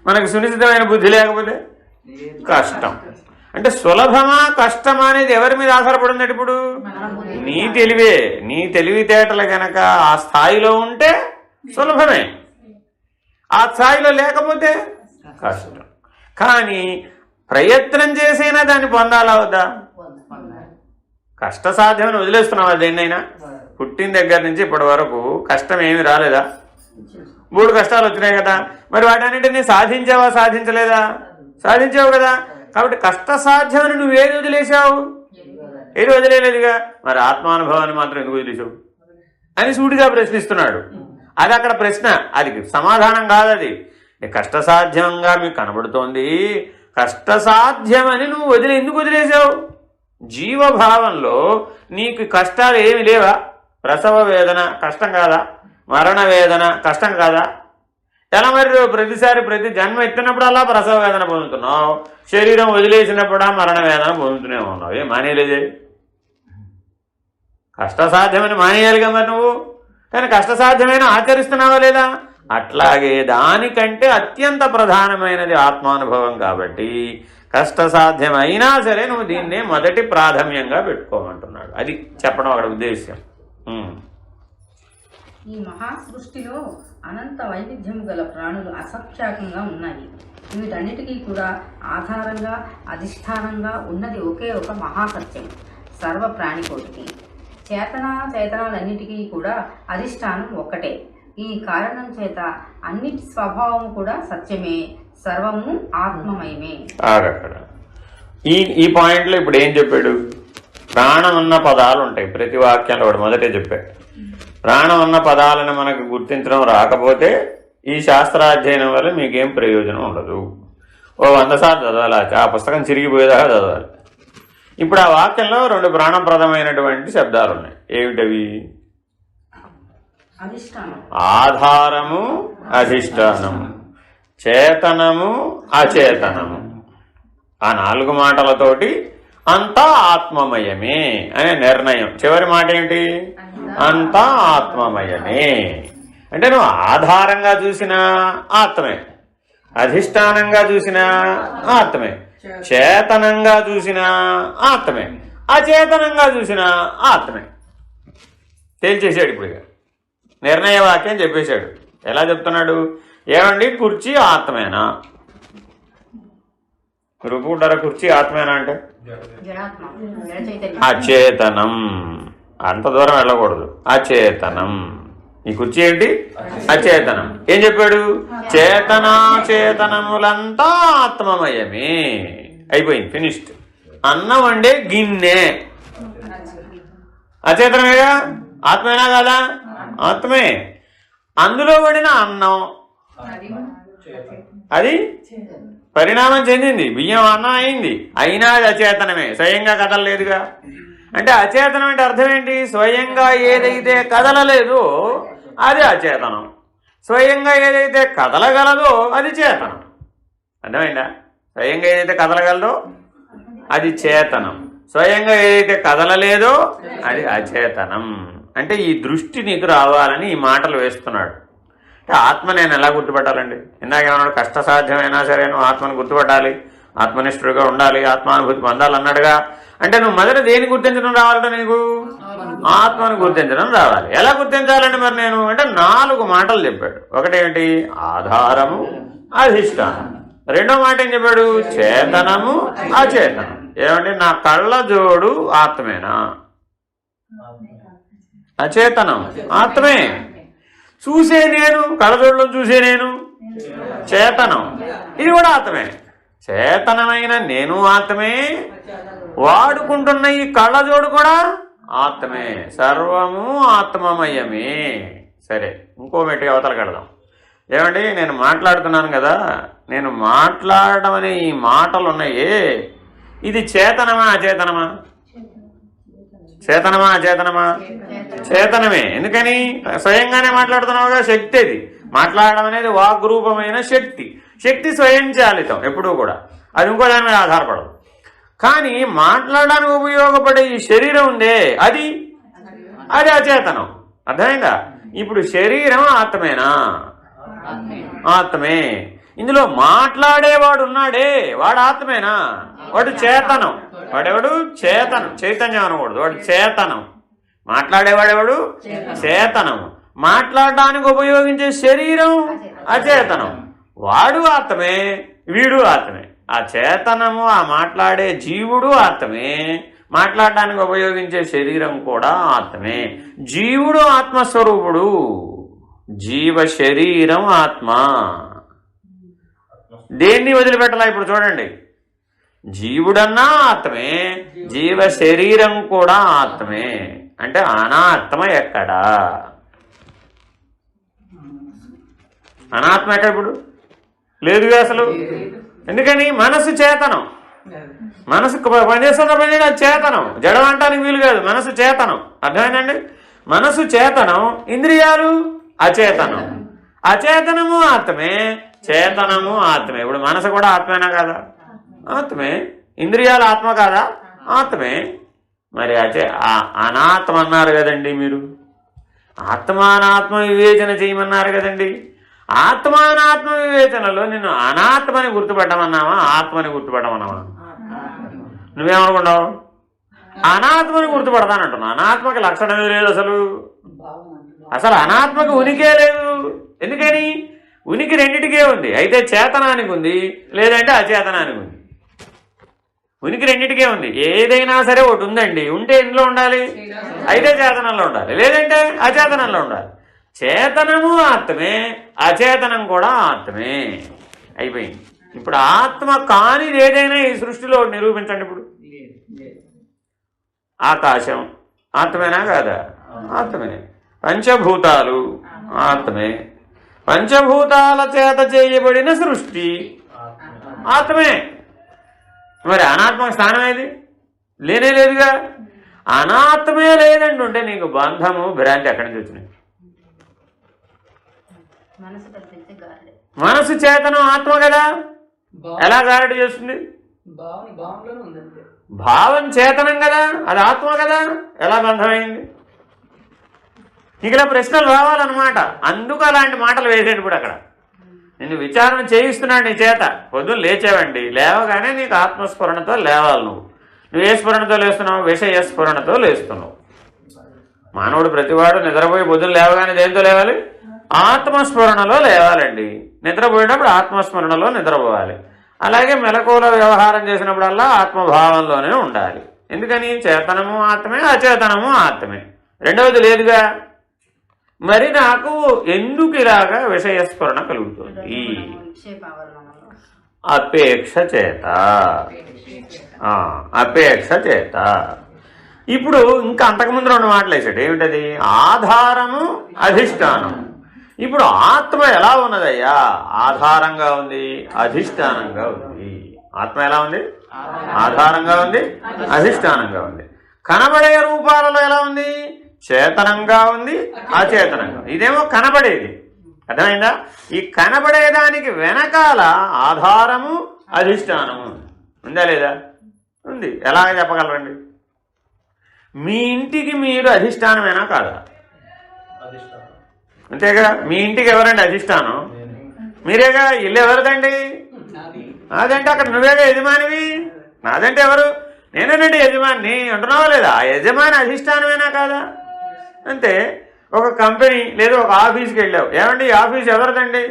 మనకు సునిశ్చితమైన బుద్ధి లేకపోతే కష్టం. అంటే సులభమా కష్టమా అనేది ఎవరి మీద ఆధారపడింది? ఇప్పుడు నీ తెలివే, నీ తెలివితేటలు గనక ఆ స్థాయిలో ఉంటే సులభమే, ఆ స్థాయిలో లేకపోతే కష్టం. కానీ ప్రయత్నం చేసైనా దాన్ని పొందాలా వద్దా? కష్టసాధ్యమని వదిలేస్తున్నావా దేన్నైనా? పుట్టిన దగ్గర నుంచి ఇప్పటి వరకు కష్టం ఏమి రాలేదా? 3 కష్టాలు వచ్చినాయి కదా. మరి వాటన్నిటిని సాధించావా? సాధించలేదా? సాధించావు కదా. కాబట్టి కష్టసాధ్యమని నువ్వేది వదిలేశావు? ఏది వదిలేదుగా. మరి ఆత్మానుభవాన్ని మాత్రం ఎందుకు వదిలేశావు అని సూటిగా ప్రశ్నిస్తున్నాడు. అది అక్కడ ప్రశ్న, అది సమాధానం కాదు. అది కష్టసాధ్యంగా మీకు కనబడుతోంది, కష్టసాధ్యమని నువ్వు ఎందుకు వదిలేశావు? జీవభావంలో నీకు కష్టాలు ఏమి లేవా? ప్రసవ వేదన కష్టం కాదా? మరణ వేదన కష్టం కాదా? ఎలా మరి ప్రతిసారి ప్రతి జన్మ ఎత్తినప్పుడు అలా ప్రసవ వేదన పొందుతున్నావు, శరీరం వదిలేసినప్పుడు మరణ వేదన పొందుతూనే ఉన్నావు. ఏం మానేయలేదే? కష్టసాధ్యమని మానేయాలిగా మరి నువ్వు. కానీ కష్టసాధ్యమైన ఆచరిస్తున్నావా లేదా? అట్లాగే దానికంటే అత్యంత ప్రధానమైనది ఆత్మానుభవం. కాబట్టి కష్టసాధ్యమైనా సరే నువ్వు దీన్నే మొదటి ప్రాధాన్యంగా పెట్టుకోమంటున్నాడు. అది చెప్పడం అక్కడ ఉద్దేశ్యం. ఈ మహాసృష్టిలో అనంత వైవిధ్యము గల ప్రాణులు అసంఖ్యాకంగా ఉన్నాయి. వీటన్నిటికీ కూడా ఆధారంగా అధిష్టానంగా ఉన్నది ఒకే ఒక మహాసత్యం. సర్వ ప్రాణికోటికి చేతనాలన్నిటికీ కూడా అధిష్టానం ఒక్కటే. ఈ కారణం చేత అన్నిటి స్వభావము కూడా సత్యమే, సర్వము ఆత్మమయమే. ఈ పాయింట్లో ఇప్పుడు ఏం చెప్పాడు? ప్రాణం ఉన్న పదాలు ఉంటాయి ప్రతి వాక్యంలో. వాడు మొదటే చెప్పాడు, ప్రాణం ఉన్న పదాలను మనకు గుర్తించడం రాకపోతే ఈ శాస్త్రాధ్యయనం వల్ల మీకేం ప్రయోజనం ఉండదు. 100 సార్లు చదవాలి, ఆ పుస్తకం చిరిగిపోయేదాకా చదవాలి. ఇప్పుడు ఆ వాక్యంలో 2 ప్రాణప్రదమైనటువంటి శబ్దాలు ఉన్నాయి. ఏమిటవి? ఆధారము, అధిష్టానము, చేతనము, అచేతనము. ఆ 4 మాటలతోటి అంతా ఆత్మమయమే అనే నిర్ణయం. చివరి మాట ఏంటి? అంతా ఆత్మమయమే. అంటే నువ్వు ఆధారంగా చూసినా ఆత్మే, అధిష్టానంగా చూసినా ఆత్మే, చేతనంగా చూసినా ఆత్మే, అచేతనంగా చూసినా ఆత్మే. తేల్చేశాడు. ఇప్పుడు నిర్ణయ వాక్యం చెప్పేశాడు. ఎలా చెప్తున్నాడు? ఏమండి, కుర్చీ ఆత్మేనా? రూపుకుంటారా కుర్చీ ఆత్మేనా అంటే? అచేతనం. అంత దూరం వెళ్ళకూడదు. అచేతనం. ఈ కుర్చీ ఏంటి? అచేతనం. ఏం చెప్పాడు? చేతనాచేతనములంతా ఆత్మమయమే. అయిపోయింది, ఫినిష్డ్. అన్నం వండే గిన్నె అచేతనమేగా, ఆత్మేనా కాదా? ఆత్మే. అందులో పడిన అన్నం అది పరిణామం చెందింది, బియ్యం అన్నం అయింది, అయినా అది అచేతనమే, స్వయంగా కదలలేదుగా. అంటే అచేతనం అంటే అర్థం ఏంటి? స్వయంగా ఏదైతే కదలలేదో అది అచేతనం, స్వయంగా ఏదైతే కదలగలదో అది చేతనం. అర్థమైందా? స్వయంగా ఏదైతే కదలగలదో అది చేతనం, స్వయంగా ఏదైతే కదలలేదో అది అచేతనం. అంటే ఈ దృష్టి నీకు రావాలని ఈ మాటలు వేస్తున్నాడు. అంటే ఆత్మ నేను ఎలా గుర్తుపట్టాలండి? ఇందాకేమన్నాడు? కష్టసాధ్యమైనా సరే నువ్వు ఆత్మను గుర్తుపట్టాలి. ఆత్మనిష్ఠుడిగా ఉండాలి, ఆత్మానుభూతి పొందాలన్నాడుగా. అంటే నువ్వు మొదట దేని గుర్తించడం రావాలట నీకు? ఆత్మను గుర్తించడం రావాలి. ఎలా గుర్తించాలండి మరి నేను అంటే 4 మాటలు చెప్పాడు. ఒకటేమిటి? ఆధారము, అధిష్టానం. రెండో మాట ఏం చెప్పాడు? చేతనము, అచేతనం. ఏమంటే నా కళ్ళ జోడు ఆత్మేనా? అచేతనం ఆత్మే. చూసే నేను, కళ్ళజోడులో చూసే నేను చేతనం, ఇది కూడా ఆత్మే. చేతనమైన నేను ఆత్మే, వాడుకుంటున్న ఈ కళ్ళజోడు కూడా ఆత్మే. సర్వము ఆత్మమయమే. సరే, ఇంకో మెట్టుగా అవతలకి వెళదాం. ఏమండి, నేను మాట్లాడుతున్నాను కదా, నేను మాట్లాడడం అనే ఈ మాటలు ఉన్నాయే, ఇది చేతనమా అచేతనమా? చేతనమా అచేతనమా? చేతనమే. ఎందుకని? స్వయంగానే మాట్లాడుతున్నావుగా, శక్తి. అది మాట్లాడడం అనేది వాగ్రూపమైన శక్తి. శక్తి స్వయంచాలితం ఎప్పుడూ కూడా, అది ఇంకో దాని మీద ఆధారపడదు. కానీ మాట్లాడడానికి ఉపయోగపడే ఈ శరీరం ఉందే, అది అచేతనం. అర్థమైందా? ఇప్పుడు శరీరం ఆత్మేనా? ఆత్మే. ఇందులో మాట్లాడేవాడు ఉన్నాడే, వాడు ఆత్మేనా? వాడు చేతనం. వాడెవడు? చేతనం. చైతన్యం అనకూడదు, వాడు చేతనం. మాట్లాడేవాడెవడు? చేతనం. మాట్లాడడానికి ఉపయోగించే శరీరం అచేతనం. వాడు ఆత్మే, వీడు ఆత్మే. ఆ చేతనము, ఆ మాట్లాడే జీవుడు ఆత్మే, మాట్లాడడానికి ఉపయోగించే శరీరం కూడా ఆత్మే. జీవుడు ఆత్మస్వరూపుడు, జీవ శరీరం ఆత్మ. దేన్ని వదిలిపెట్టాలా? ఇప్పుడు చూడండి, జీవుడన్నా ఆత్మే, జీవ శరీరం కూడా ఆత్మే. అంటే అనాత్మ ఎక్కడా? అనాత్మ ఎక్కడ? ఇప్పుడు లేదుగా అసలు. ఎందుకని? మనసు చేతనం. మనసు పనిచేస్తున్న పని చేతనం, జడం అంటానికి వీలు కాదు. మనసు చేతనం. అర్థమైందండి? మనసు చేతనం, ఇంద్రియాలు అచేతనం. అచేతనము ఆత్మే, చేతనము ఆత్మే. ఇప్పుడు మనసు కూడా ఆత్మేనా కాదా? ఆత్మే. ఇంద్రియాలు ఆత్మ కాదా? ఆత్మే. మరి అనాత్మ అన్నారు కదండి మీరు. ఆత్మానాత్మ వివేచన చేయమన్నారు కదండి. ఆత్మానాత్మ వివేచనలో నిన్ను అనాత్మని గుర్తుపట్టమన్నావా, ఆత్మని గుర్తుపట్టమన్నావా? నువ్వేమనుకున్నావు? అనాత్మని గుర్తుపడతానంటున్నావు. అనాత్మకి లక్షణమే లేదు అసలు. అసలు అనాత్మకి ఉనికే లేదు. ఎందుకని? ఉనికి రెండిటికే ఉంది. అయితే చేతనానికి ఉంది, లేదంటే అచేతనానికి ఉంది. ఉనికి రెండిటికే ఉంది. ఏదైనా సరే ఒకటి ఉందండి, ఉంటే ఎందులో ఉండాలి? అయితే చేతనంలో ఉండాలి, లేదంటే అచేతనంలో ఉండాలి. చేతనము ఆత్మే, అచేతనం కూడా ఆత్మే. అయిపోయింది. ఇప్పుడు ఆత్మ కానిది ఏదైనా ఈ సృష్టిలో నిరూపించండి. ఇప్పుడు ఆకాశం ఆత్మేనా కాదా? ఆత్మే. పంచభూతాలు ఆత్మే. పంచభూతాల చేత చేయబడిన సృష్టి ఆత్మే. మరి అనాత్మక స్థానం ఏది? లేనే లేదుగా. అనాత్మే లేదంటుంటే నీకు బంధము, భ్రాంతి ఎక్కడి నుంచి వచ్చినాయి? మనసు చేతనం ఆత్మ కదా, ఎలా గారడి చేస్తుంది? భావం చేతనం కదా, అది ఆత్మ కదా, ఎలా బంధమైంది? ఇక్కడ ప్రశ్నలు రావాలన్నమాట. అందుకు అలాంటి మాటలు వేసేది. ఇప్పుడు అక్కడ నిన్ను విచారణ చేయిస్తున్నాడు నీ చేత. పొద్దున్న లేచావండి, లేవగానే నీకు ఆత్మస్ఫురణతో లేవాలి. నువ్వు ఏ స్ఫురణతో లేస్తున్నావు? విషయ స్ఫురణతో లేస్తున్నావు. మానవుడు ప్రతివాడు నిద్రపోయి పొద్దున్న లేవగానే దేంతో లేవాలి? ఆత్మస్మరణలో లేవాలండి. నిద్రపోయేటప్పుడు ఆత్మస్మరణలో నిద్రపోవాలి. అలాగే మెలకువలో వ్యవహారం చేసినప్పుడల్లా ఆత్మభావంలోనే ఉండాలి. ఎందుకని? చేతనము ఆత్మే, అచేతనము ఆత్మే. రెండవది లేదుగా. మరి నాకు ఎందుకు ఇలాగా విషయస్ఫురణ కలుగుతుంది? అపేక్ష చేత. అపేక్ష చేత. ఇప్పుడు ఇంకా అంతకుముందు 2 మాటలు వేసాడు. ఏమిటది? ఆధారము, అధిష్టానం. ఇప్పుడు ఆత్మ ఎలా ఉన్నదయ్యా? ఆధారంగా ఉంది, అధిష్టానంగా ఉంది. ఆత్మ ఎలా ఉంది? ఆధారంగా ఉంది, అధిష్టానంగా ఉంది. కనబడే రూపాలలో ఎలా ఉంది? చేతనంగా ఉంది, అచేతనంగా. ఇదేమో కనబడేది. అర్థమైందా? ఈ కనబడేదానికి వెనకాల ఆధారము, అధిష్టానము ఉందా లేదా? ఉంది. ఎలాగ చెప్పగలరండి? మీ ఇంటికి మీరు అధిష్టానమేనా కాదా? అంతేగా. మీ ఇంటికి ఎవరండి అధిష్టానం? మీరేగా. ఇల్లు ఎవరిదండి? నాదంటే అక్కడ నువ్వేగా యజమానివి. నాదంటే ఎవరు? నేనేనండి యజమాని అంటున్నావా లేదా? ఆ యజమాని అధిష్టానమేనా కాదా? అంతే. ఒక కంపెనీ లేదా ఒక ఆఫీస్కి వెళ్ళావు, ఏమండి ఈ ఆఫీస్ ఎవరిదండి?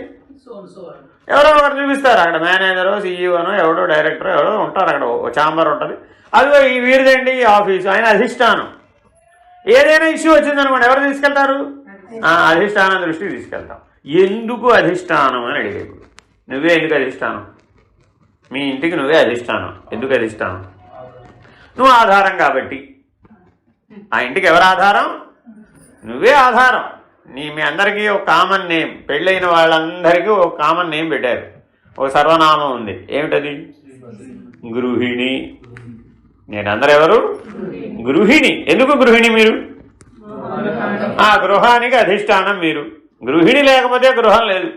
ఎవరో ఒకరు చూపిస్తారు, అక్కడ మేనేజరో సీఈఓనో ఎవడో డైరెక్టరో ఎవడో ఉంటారు, అక్కడ ఛాంబర్ ఉంటుంది, అదిగో ఈ వీరిదండి ఈ ఆఫీసు, ఆయన అధిష్టానం. ఏదైనా ఇష్యూ వచ్చిందనుకోండి ఎవరు తీసుకెళ్తారు? అధిష్టానం దృష్టికి తీసుకెళ్తాం. ఎందుకు అధిష్టానం అని అడిగేప్పుడు నువ్వే ఎందుకు అధిష్టానం? మీ ఇంటికి నువ్వే అధిష్టానం. ఎందుకు అధిష్టానం? నువ్వు ఆధారం కాబట్టి. ఆ ఇంటికి ఎవరు ఆధారం? నువ్వే ఆధారం. మీ అందరికీ ఒక కామన్ నేమ్, పెళ్ళైన వాళ్ళందరికీ ఒక కామన్ నేమ్ పెట్టారు, ఒక సర్వనామం ఉంది. ఏమిటది? గృహిణి. నేనందరూ ఎవరు? గృహిణి. ఎందుకు గృహిణి మీరు? ఆ గృహానికి అధిష్టానం మీరు. గృహిణి లేకపోతే గృహం లేదు.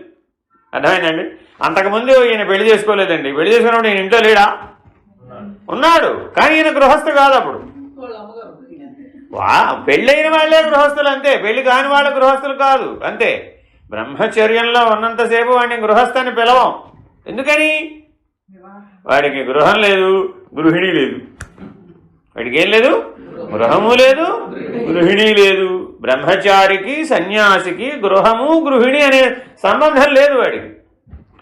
అర్థమైందండి? అంతకుముందు ఈయన పెళ్లి చేసుకోలేదండి, పెళ్లి చేసుకున్నప్పుడు ఈయన ఇంట్లో లేడా? ఉన్నాడు, కానీ ఈయన గృహస్థు కాదు. అప్పుడు పెళ్ళైన వాళ్ళే గృహస్థులు అంతే, పెళ్లి కాని వాళ్ళ గృహస్థులు కాదు అంతే. బ్రహ్మచర్యంలో ఉన్నంతసేపు వాడిని గృహస్థని పిలవం. ఎందుకని? వాడికి గృహం లేదు, గృహిణి లేదు. వాడికి ఏం లేదు? గృహము లేదు, గృహిణి లేదు. బ్రహ్మచారికి సన్యాసికి గృహము గృహిణి అనే సంబంధం లేదు వాడికి.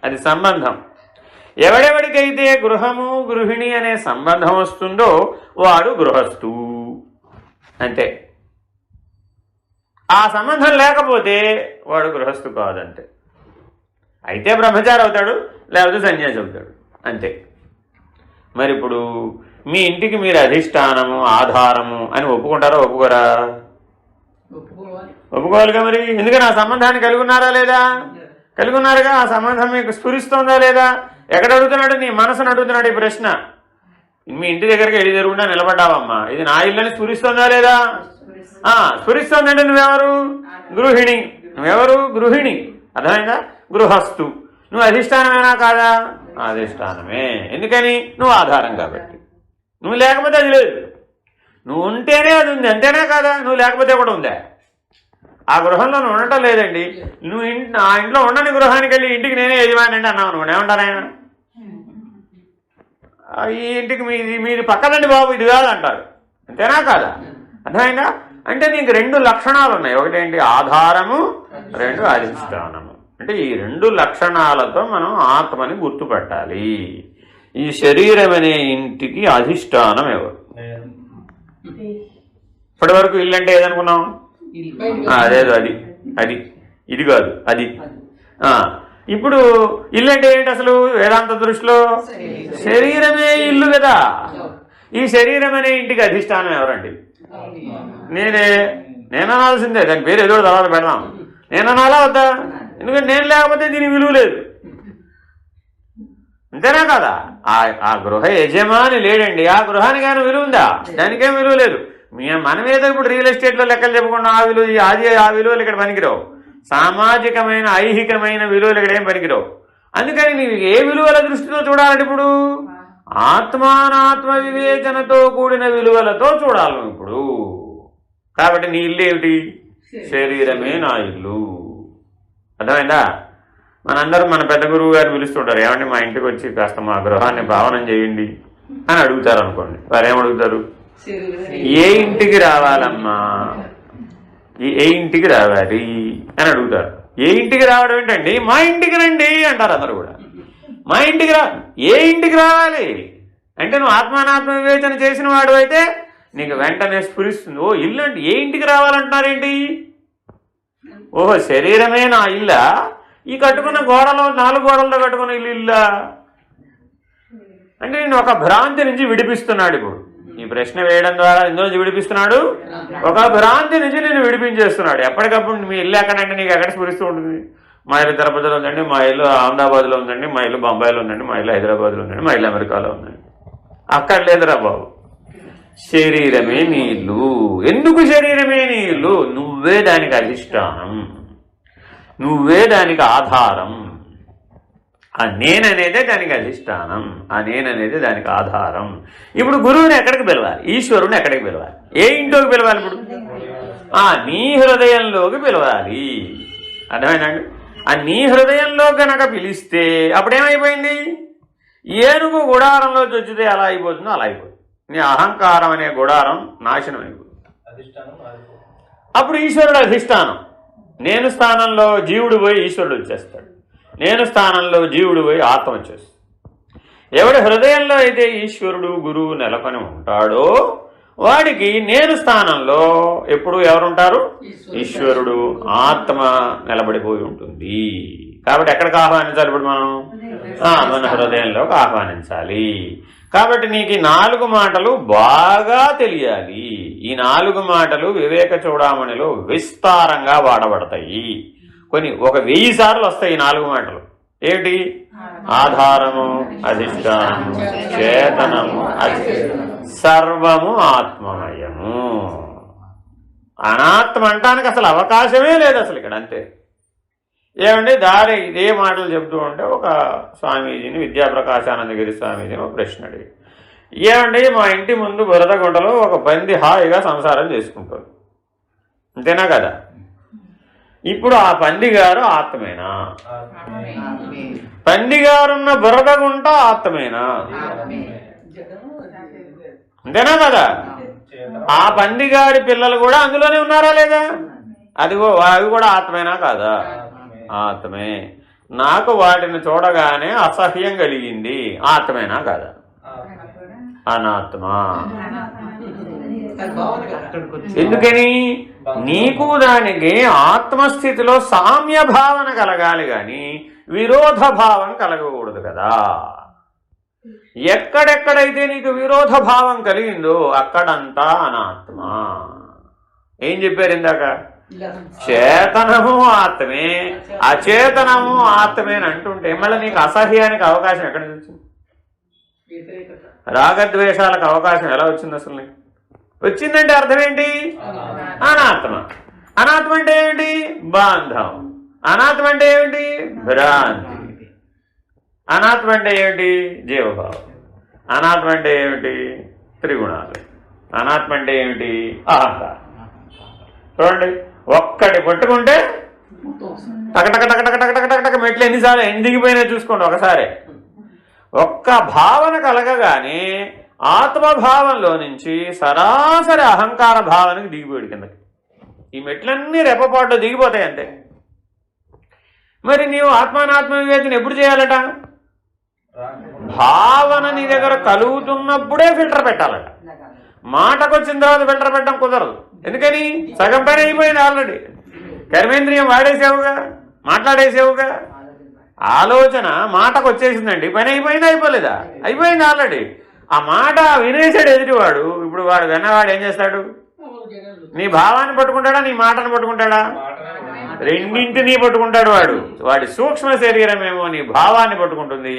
అది సంబంధం. ఎవడెవడికైతే గృహము గృహిణి అనే సంబంధం వస్తుందో వాడు గృహస్థు అంతే. ఆ సంబంధం లేకపోతే వాడు గృహస్థు కాదంతే. అయితే బ్రహ్మచారి అవుతాడు, లేకపోతే సన్యాసి అవుతాడు అంతే. మరి ఇప్పుడు మీ ఇంటికి మీరు అధిష్టానము ఆధారము అని ఒప్పుకుంటారా ఒప్పుకోరా? ఒప్పుకోవాలిగా. మరి ఎందుకని ఆ సంబంధాన్ని కలిగి ఉన్నారా లేదా? కలిగి ఉన్నారుగా. ఆ సంబంధం మీకు స్ఫురిస్తోందా లేదా? ఎక్కడ అడుగుతున్నాడు? నీ మనసును అడుగుతున్నాడు ఈ ప్రశ్న. మీ ఇంటి దగ్గరికి వెళ్ళి జరుగుండా నిలబడ్డావమ్మా, ఇది నా ఇల్లని స్ఫురిస్తోందా లేదా? స్ఫురిస్తోందంటే నువ్వెవరు? గృహిణి. నువ్వెవరు? గృహిణి. అర్థమైందా? గృహస్థు. నువ్వు అధిష్టానమేనా కాదా? అధిష్టానమే. ఎందుకని? నువ్వు ఆధారం కాబట్టి. నువ్వు లేకపోతే అది లేదు. నువ్వు ఉంటేనే అది ఉంది, అంతేనా కాదా? నువ్వు లేకపోతే కూడా ఉందా? ఆ గృహంలో నువ్వు ఉండటం లేదండి. నువ్వు ఆ ఇంట్లో ఉండని గృహానికి వెళ్ళి ఇంటికి నేనే యజమాని అండి అన్నావు, నువ్వు ఏమంటారు ఆయన? ఈ ఇంటికి మీది పక్కనండి బాబు, ఇది కాదు అంటారు, అంతేనా కాదా? అర్థమైందా? అంటే నీకు రెండు లక్షణాలు ఉన్నాయి. ఒకటేంటి? ఆధారము, రెండు అధిష్టానము. అంటే ఈ రెండు లక్షణాలతో మనం ఆత్మని గుర్తుపట్టాలి. ఈ శరీరం అనే ఇంటికి అధిష్టానం ఎవరు? ఇప్పటి వరకు ఇల్లు అంటే ఏదనుకున్నాం? అదేదో అది అది ఇది కాదు అది. ఇప్పుడు ఇల్లు అంటే ఏంటి అసలు వేదాంత దృష్టిలో? శరీరమే ఇల్లు కదా. ఈ శరీరం అనే ఇంటికి అధిష్టానం ఎవరండి? నేననాల్సిందే. దాని పేరు ఏదో తర్వాత పెడదాం. నేననాలా వద్దా? ఎందుకంటే నేను లేకపోతే దీనికి విలువ లేదు, అంతేనా కదా? ఆ గృహ యజమాని లేడండి, ఆ గృహానికి ఆయన విలువ ఉందా? దానికేం విలువ లేదు. మనం ఏదో ఇప్పుడు రియల్ ఎస్టేట్లో లెక్కలు చెప్పకుండా ఆ విలువ ఆ విలువలు ఇక్కడ పనికిరావు. సామాజికమైన ఐహికమైన విలువలు ఇక్కడ ఏం పనికిరావు. అందుకని నీవు ఏ విలువల దృష్టితో చూడాలి? ఇప్పుడు ఆత్మానాత్మ వివేచనతో కూడిన విలువలతో చూడాలి నువ్వు ఇప్పుడు. కాబట్టి నీ ఇల్లు ఏమిటి? శరీరమే నా ఇల్లు. అర్థమైందా? మనందరూ మన పెద్ద గురువు గారు పిలుస్తుంటారు, ఏమంటే మా ఇంటికి వచ్చి కాస్త మా గృహాన్ని భావనం చేయండి అని అడుగుతారు అనుకోండి. వారు ఏమడుగుతారు? ఏ ఇంటికి రావాలమ్మా, ఏ ఇంటికి రావాలి అని అడుగుతారు. ఏ ఇంటికి రావడం ఏంటండి? మా ఇంటికి రండి అంటారు అందరూ కూడా. మా ఇంటికి ఏ ఇంటికి రావాలి అంటే నువ్వు ఆత్మానాత్మ వివేచన చేసిన వాడు అయితే నీకు వెంటనే స్ఫురిస్తుంది. ఓ ఇల్లు అంటే ఏ ఇంటికి రావాలంటున్నారేంటి? ఓహో శరీరమే నా ఇల్లా? ఈ కట్టుకున్న గోడలో 4 గోడలతో కట్టుకున్న ఇల్లా అంటే నేను ఒక భ్రాంతి నుంచి విడిపిస్తున్నాడు. ఇప్పుడు ఈ ప్రశ్న వేయడం ద్వారా ఇందులో నుంచి విడిపిస్తున్నాడు, ఒక భ్రాంతి నుంచి నేను విడిపించేస్తున్నాడు. ఎప్పటికప్పుడు మీ ఇల్లు ఎక్కడంటే నీకు ఎక్కడ స్ఫురిస్తూ ఉంటుంది? మా ఇల్లు తిరుపతిలో ఉందండి, మా ఇల్లు అహ్మదాబాద్లో ఉందండి, మా ఇల్లు బొంబాయిలో ఉందండి, మా ఇల్లు హైదరాబాద్లో ఉందండి, మా ఇల్లు అమెరికాలో ఉందండి. అక్కడ లేదురా బాబు. శరీరమే నీ ఇల్లు. ఎందుకు శరీరమే నీ ఇల్లు? నువ్వే దానికి అధిష్టానం, నువ్వే దానికి ఆధారం. ఆ నేననేదే దానికి అధిష్టానం, ఆ నేననేదే దానికి ఆధారం. ఇప్పుడు గురువుని ఎక్కడికి పిలవాలి? ఈశ్వరుని ఎక్కడికి పిలవాలి? ఏ ఇంట్లోకి పిలవాలి? ఇప్పుడు నీ హృదయంలోకి పిలవాలి. అర్థమైందండి? ఆ నీ హృదయంలో కనుక పిలిస్తే అప్పుడేమైపోయింది? ఏనుగు గుడారంలోకి వచ్చితే ఎలా అయిపోతుందో అలా అయిపోతుంది. నీ అహంకారం అనే గుడారం నాశనం అయిపోతుంది. అప్పుడు ఈశ్వరుడు అధిష్టానం. నేను స్థానంలో జీవుడు పోయి ఈశ్వరుడు వచ్చేస్తాడు. నేను స్థానంలో జీవుడు పోయి ఆత్మ వచ్చేస్తాడు. ఎవడి హృదయంలో అయితే ఈశ్వరుడు గురువు నెలకొని ఉంటాడో వాడికి నేను స్థానంలో ఎప్పుడు ఎవరుంటారు? ఈశ్వరుడు ఆత్మ నిలబడిపోయి ఉంటుంది. కాబట్టి ఎక్కడికి ఆహ్వానించాలి ఇప్పుడు మనం? మన హృదయంలోకి ఆహ్వానించాలి. కాబట్టి నీకు ఈ 4 మాటలు బాగా తెలియాలి. ఈ 4 మాటలు వివేక చూడామణిలో విస్తారంగా వాడబడతాయి. ఒక 1000 సార్లు వస్తాయి ఈ 4 మాటలు. ఏమిటి? ఆధారము, అధిష్టానము, చేతనము, సర్వము ఆత్మమయము. అనాత్మ అంటానికి అసలు అవకాశమే లేదు అసలు ఇక్కడ. అంతే. ఏమండి దారి ఇదే మాటలు చెప్తూ ఉంటే ఒక స్వామీజీని, విద్యాప్రకాశానందగిరి స్వామీజీని ఒక ప్రశ్న అడిగి, ఏమండి మా ఇంటి ముందు బురద గుంటలో ఒక పంది హాయిగా సంసారం చేసుకుంటుంది, అంతేనా కదా? ఇప్పుడు ఆ పందిగారు ఆత్మేనా? పందిగారున్న బురద గుంట ఆత్మేనా? అంతేనా కదా? ఆ పందిగారి పిల్లలు కూడా అందులోనే ఉన్నారా లేదా? అదిగో అవి కూడా ఆత్మేనా కాదా? ఆత్మే. నాకు వాటిని చూడగానే అసహ్యం కలిగింది, ఆత్మేనా కాదా? అనాత్మ. ఎందుకని? నీకు దానికి ఆత్మస్థితిలో సామ్య భావన కలగాలి గాని విరోధ భావం కలగకూడదు కదా. ఎక్కడెక్కడైతే నీకు విరోధ భావం కలిగిందో అక్కడంతా అనాత్మ. ఏం చెప్పారు ఇందాక? చేతనము ఆత్మే, అచేతనము ఆత్మేని అంటుంటే మళ్ళీ నీకు అసహ్యానికి అవకాశం ఎక్కడ వచ్చింది? రాగద్వేషాలకు అవకాశం ఎలా వచ్చింది అసలు? నీకు వచ్చిందంటే అర్థం ఏంటి? అనాత్మ. అనాత్మ అంటే ఏమిటి? బాంధవం. అనాత్మ అంటే ఏమిటి? భ్రాంతి. అనాత్మ అంటే ఏమిటి? జీవభావం. అనాత్మ అంటే ఏమిటి? త్రిగుణాలు. అనాత్మ అంటే ఏమిటి? అహంకారం. చూడండి, ఒక్కటి పట్టుకుంటే టకటక టకటక టకటక టకటక మెట్లు ఎన్నిసార్లు దిగిపోయినా చూసుకోండి ఒకసారి. ఒక్క భావన కలగగానే ఆత్మభావంలో నుంచి సరాసరి అహంకార భావనకి దిగిపోయాడు కిందకి. ఈ మెట్లన్నీ రెప్పపాటులో దిగిపోతాయి అంతే. మరి నీవు ఆత్మానాత్మ వివేచన ఎప్పుడు చేయాలట? భావన నీ దగ్గర కలుగుతున్నప్పుడే ఫిల్టర్ పెట్టాలట. మాటకు వచ్చిన తర్వాత ఫిల్టర్ పెట్టడం కుదరదు. ఎందుకని? సగం పని అయిపోయింది ఆల్రెడీ. కర్మేంద్రియం వాడేసావుగా, మాట్లాడేసావుగా. ఆలోచన మాటకు వచ్చేసిందండి, పని అయిపోయింది. అయిపోలేదా? అయిపోయింది ఆల్రెడీ. ఆ మాట వినేసాడు ఎదుటివాడు. ఇప్పుడు వాడు విన్నవాడు ఏం చేస్తాడు? నీ భావాన్ని పట్టుకుంటాడా, నీ మాటను పట్టుకుంటాడా? రెండింటినీ పట్టుకుంటాడు వాడు. వాడి సూక్ష్మ శరీరమేమో నీ భావాన్ని పట్టుకుంటుంది,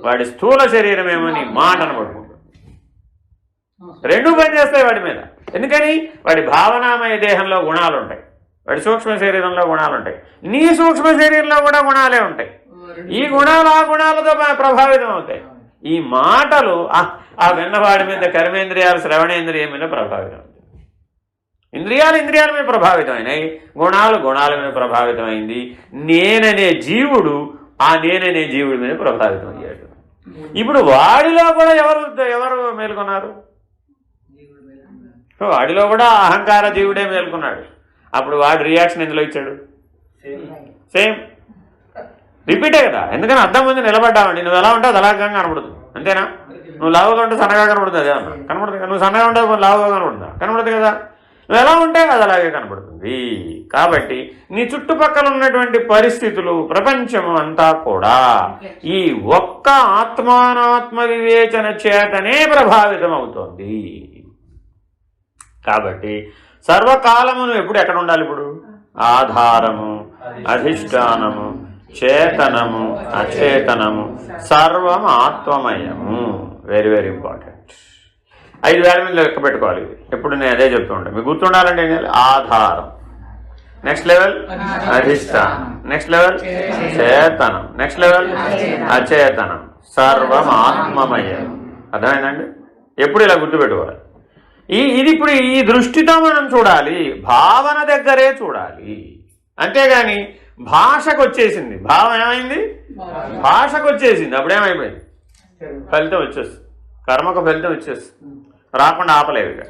వాడి స్థూల శరీరమేమో నీ మాటను పట్టుకుంటుంది. రెండూ పనిచేస్తాయి వాడి మీద. ఎందుకని? వాడి భావనామయ దేహంలో గుణాలు ఉంటాయి, వాడి సూక్ష్మ శరీరంలో గుణాలు ఉంటాయి, నీ సూక్ష్మ శరీరంలో కూడా గుణాలే ఉంటాయి. ఈ గుణాలు ఆ గుణాలతో ప్రభావితం అవుతాయి. ఈ మాటలు ఆ విన్నవాడి మీద, కర్మేంద్రియాలు శ్రవణేంద్రియం మీద ప్రభావితం అవుతాయి. ఇంద్రియాలు ఇంద్రియాల మీద ప్రభావితమైనాయి, గుణాలు గుణాల మీద ప్రభావితమైంది. నేననే జీవుడు ఆ నేననే జీవుడి మీద ప్రభావితం అయ్యాడు. ఇప్పుడు వాడిలో కూడా ఎవరు మేల్కొన్నారు? వాడిలో కూడా అహంకార జీవుడే మేల్కొన్నాడు. అప్పుడు వాడి రియాక్షన్ ఎందులో ఇచ్చాడు? సేమ్ రిపీటే కదా. ఎందుకని అర్థం ముందు నిలబడ్డావండి, నువ్వు ఎలా ఉంటావు అలాగా కనబడుతుంది, అంతేనా? నువ్వు లావుగా ఉంటే సన్నగా కనబడుతుంది, అదేమన్నా కనబడుతుంది కదా. నువ్వు సన్నగా ఉంటే లావుగా కనబడుతుందా? కనబడుతుంది కదా. నువ్వు ఎలా ఉంటే అది అలాగే కనబడుతుంది. కాబట్టి నీ చుట్టుపక్కల ఉన్నటువంటి పరిస్థితులు, ప్రపంచము అంతా కూడా ఈ ఒక్క ఆత్మానాత్మ వివేచన చేతనే ప్రభావితం అవుతోంది. కాబట్టి సర్వకాలమును ఎప్పుడు ఎక్కడ ఉండాలి? ఇప్పుడు ఆధారము, అధిష్టానము, చేతనము, అచేతనము, సర్వం ఆత్మమయము. Very very important. 5 వేల మీద లెక్క పెట్టుకోవాలి. ఎప్పుడు నేను అదే చెప్తూ ఉంటాను, మీకు గుర్తుండాలంటే ఆధారం, నెక్స్ట్ లెవెల్ అధిష్టానం, నెక్స్ట్ లెవెల్ చేతనం, నెక్స్ట్ లెవెల్ అచేతనం, సర్వం ఆత్మమయం. అర్థమైందండి? ఎప్పుడు ఇలా గుర్తుపెట్టుకోవాలి. ఇది ఇప్పుడు ఈ దృష్టితో మనం చూడాలి, భావన దగ్గరే చూడాలి. అంతేగాని భాషకు వచ్చేసింది, భావం ఏమైంది? భాషకు వచ్చేసింది, అప్పుడేమైపోయింది? ఫలితం వచ్చేస్తుంది, కర్మకు ఫలితం వచ్చేస్తుంది, రాకుండా ఆపలేవు. ఇక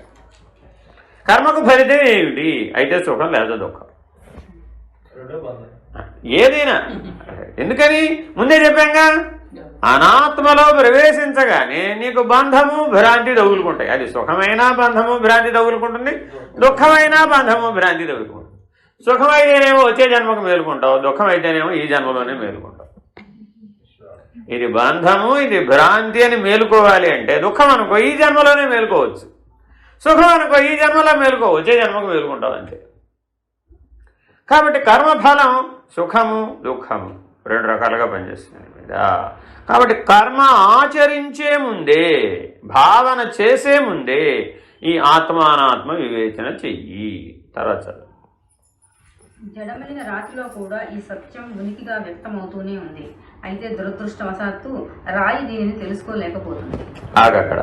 కర్మకు ఫలితం ఏమిటి? అయితే సుఖం లేదా దుఃఖం, ఏదైనా. ఎందుకని ముందే చెప్పాంగా, అనాత్మలో ప్రవేశించగానే నీకు బంధము భ్రాంతి తగులుకుంటాయి. అది సుఖమైనా బంధము భ్రాంతి తగులుకుంటుంది, దుఃఖమైనా బంధము భ్రాంతి తగులుకుంటుంది. సుఖమైతేనేమో వచ్చే జన్మకు మేలుకుంటావు, దుఃఖం అయితేనేమో ఈ జన్మలోనే మేలుకుంటావు. ఇది బంధము, ఇది భ్రాంతి అని మేలుకోవాలి అంటే దుఃఖం అనుకో ఈ జన్మలోనే మేలుకోవచ్చు, సుఖం అనుకో ఈ జన్మలో మేలుకో, వచ్చే జన్మకు మేలుకుంటావు అంతే. కాబట్టి కర్మఫలం సుఖము దుఃఖము రెండు రకాలుగా పనిచేస్తుంది మీద. కాబట్టి కర్మ ఆచరించే ముందే, భావన చేసే ముందే ఈ ఆత్మానాత్మ వివేచన చెయ్యి. తర్వాత జడమలిన రాతిలో కూడా ఈ సత్యం ఉనికిగా వ్యక్తమవుతూనే ఉంది. అయితే దురదృష్టవశాత్తు రాయి దీనిని తెలుసుకోలేకపోతుంది. ఆగక్కడ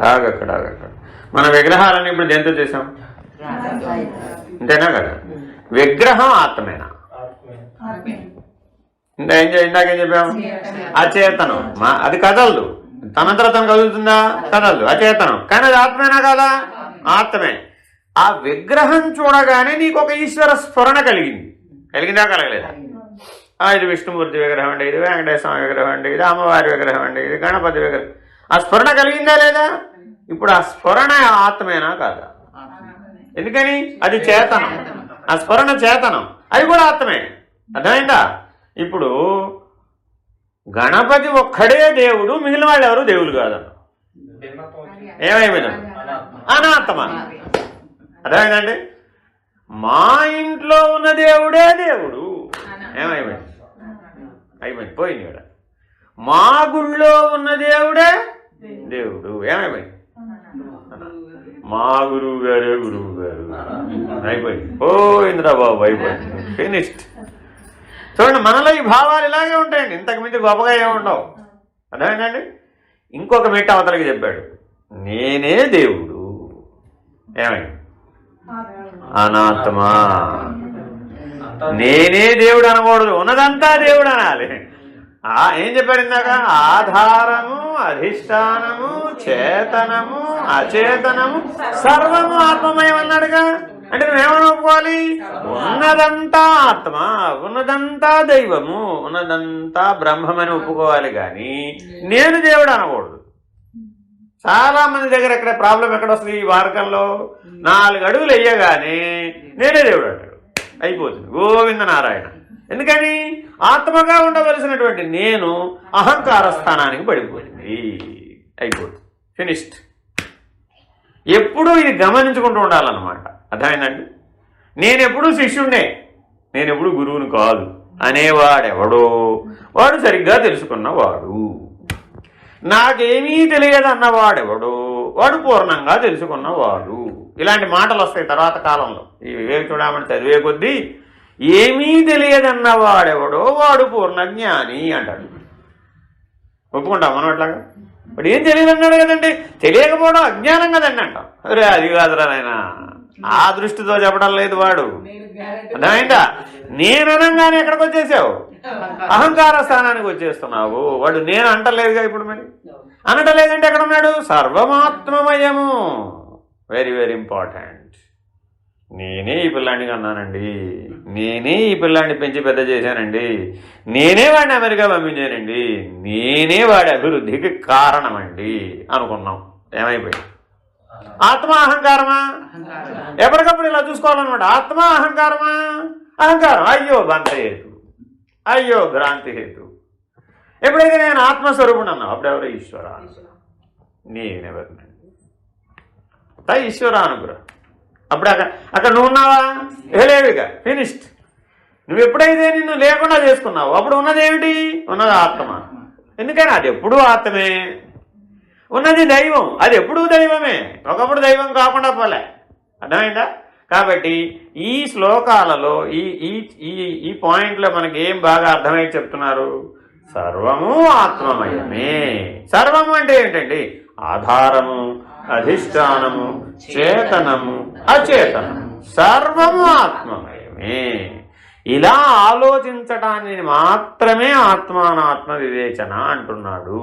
మన విగ్రహాలన్నీ ఇప్పుడు దేంతో చేసాం? అంతేనా కదా? విగ్రహం ఆత్మేనా? ఇందాకేం చెప్పాం? అచేతనం. అది కదలదు, తనంతర తను కదులుతుందా? కదలదు, అచేతనం. కానీ అది ఆత్మేనా కాదా? ఆత్మే. ఆ విగ్రహం చూడగానే నీకు ఒక ఈశ్వర స్ఫురణ కలిగిందా కలగలేదా? ఇది విష్ణుమూర్తి విగ్రహం అండి, ఇది వెంకటేశ్వర స్వామి విగ్రహం అండి, ఇది అమ్మవారి విగ్రహం అండి, ఇది గణపతి విగ్రహం. ఆ స్ఫురణ కలిగిందా లేదా? ఇప్పుడు ఆ స్ఫురణ ఆత్మేనా కాదా? ఎందుకని? అది చేతనం, ఆ స్ఫురణ చేతనం, అది కూడా ఆత్మే. అర్థమైందా? ఇప్పుడు గణపతి ఒక్కడే దేవుడు, మిగిలిన వాళ్ళు ఎవరు దేవుడు కాదన్న. ఏమైపోయింది? అనాత్మ. అర్థమైందండి? మా ఇంట్లో ఉన్న దేవుడే దేవుడు. ఏమైపోయింది? అయిపోయింది, పోయింది ఇక్కడ. మా గుళ్ళో ఉన్న దేవుడే దేవుడు. ఏమైపోయింది? మా గురువు గారే గురువు గారు. అయిపోయింది, పోయిందిరా బాబు, అయిపోయింది, ఫినిష్డ్. చూడండి, మనలో ఈ భావాలు ఇలాగే ఉంటాయండి, ఇంతకు మించి గొప్పగా ఏముండవు. అర్థమైందండి? ఇంకొక మెట్ట అవతలకి చెప్పాడు, నేనే దేవుడు. ఏమైంది? అనాత్మ. నేనే దేవుడు అనకూడదు, ఉన్నదంతా దేవుడు అనాలి. ఏం చెప్పాడు ఇందాక? ఆధారము, అధిష్టానము, చేతనము, అచేతనము సర్వము ఆత్మమయం అన్నాడుగా. అంటే నువ్వేమని ఒప్పుకోవాలి? ఉన్నదంతా ఆత్మ, ఉన్నదంతా దైవము, ఉన్నదంతా బ్రహ్మమని ఒప్పుకోవాలి. కానీ నేను దేవుడు అనకూడదు. చాలా మంది దగ్గర ఎక్కడ ప్రాబ్లం ఎక్కడ వస్తుంది? ఈ మార్గంలో 4 అడుగులు వేయగానే నేనే దేవుడు అంటాడు, అయిపోతుంది, గోవింద నారాయణ. ఎందుకని? ఆత్మగా ఉండవలసినటువంటి నేను అహంకార స్థానానికి పడిపోయింది, అయిపోతుంది, ఫినిష్డ్. ఎప్పుడూ ఇది గమనించుకుంటూ ఉండాలన్నమాట. అర్థమైందండి? నేనెప్పుడు శిష్యుణ్ణే, నేనెప్పుడు గురువుని కాదు అనేవాడెవడో వాడు సరిగ్గా తెలుసుకున్నవాడు. నాకేమీ తెలియదు అన్నవాడెవడో వాడు పూర్ణంగా తెలుసుకున్నవాడు. ఇలాంటి మాటలు వస్తాయి తర్వాత కాలంలో. ఈ వివేక చూడమని చదివే కొద్దీ ఏమీ తెలియదన్నవాడెవడో వాడు పూర్ణ జ్ఞాని అంటాడు. ఒప్పుకుంటాం మనం అట్లాగా? ఇప్పుడు ఏం తెలియదు అన్నాడు కదండి, తెలియకపోవడం అజ్ఞానం కదండి అంటాం. అరే అది కాదురా నాయన, ఆ దృష్టితో చెప్పడం లేదు వాడు. అర్థమైందా? నేను అనగానే ఎక్కడికి వచ్చేసావు? అహంకార స్థానానికి వచ్చేస్తున్నావు. వాడు నేను అంటలేదుగా ఇప్పుడు. మరి అనటలేదంటే ఎక్కడ ఉన్నాడు? సర్వమాత్మమయము. Very very important. నేనే ఈ పిల్లాడిని అన్నానండి, నేనే ఈ పిల్లాడిని పెంచి పెద్ద చేశానండి, నేనే వాడిని అమెరికా పంపించానండి, నేనే వాడి అభివృద్ధికి కారణమండి అనుకున్నాం. ఏమైపోయింది? ఆత్మ అహంకారమా? ఎప్పటికప్పుడు ఇలా చూసుకోవాలన్నమాట. ఆత్మ అహంకారమా? అహంకారం. అయ్యో బంధ హేతు, అయ్యో భ్రాంతి హేతు. ఎప్పుడైతే నేను ఆత్మస్వరూపుడు అన్నావు అప్పుడెవరో ఈశ్వర, నేనెవరినండి? ఈశ్వర అనుగ్రహం. అప్పుడు అక్కడ నువ్వు ఉన్నావా? లేవిక, ఫినిష్డ్. నువ్వు ఎప్పుడైతే నిన్ను లేకుండా చేసుకున్నావు అప్పుడు ఉన్నది ఏమిటి? ఉన్నది ఆత్మ. ఎందుకని? అది ఎప్పుడూ ఆత్మే. ఉన్నది దైవం, అది ఎప్పుడూ దైవమే. ఒకప్పుడు దైవం కాకుండా పోలే. అర్థమైందా? కాబట్టి ఈ శ్లోకాలలో ఈ ఈ ఈ ఈ పాయింట్లో మనకి ఏం బాగా అర్థమై చెప్తున్నారు? సర్వము ఆత్మమయమే. సర్వము అంటే ఏంటండి? ఆధారము, అధిష్టానము, చేతనము, అచేతనము సర్వము ఆత్మమయమే. ఇలా ఆలోచించటాన్ని మాత్రమే ఆత్మానాత్మ వివేచన అంటున్నాడు.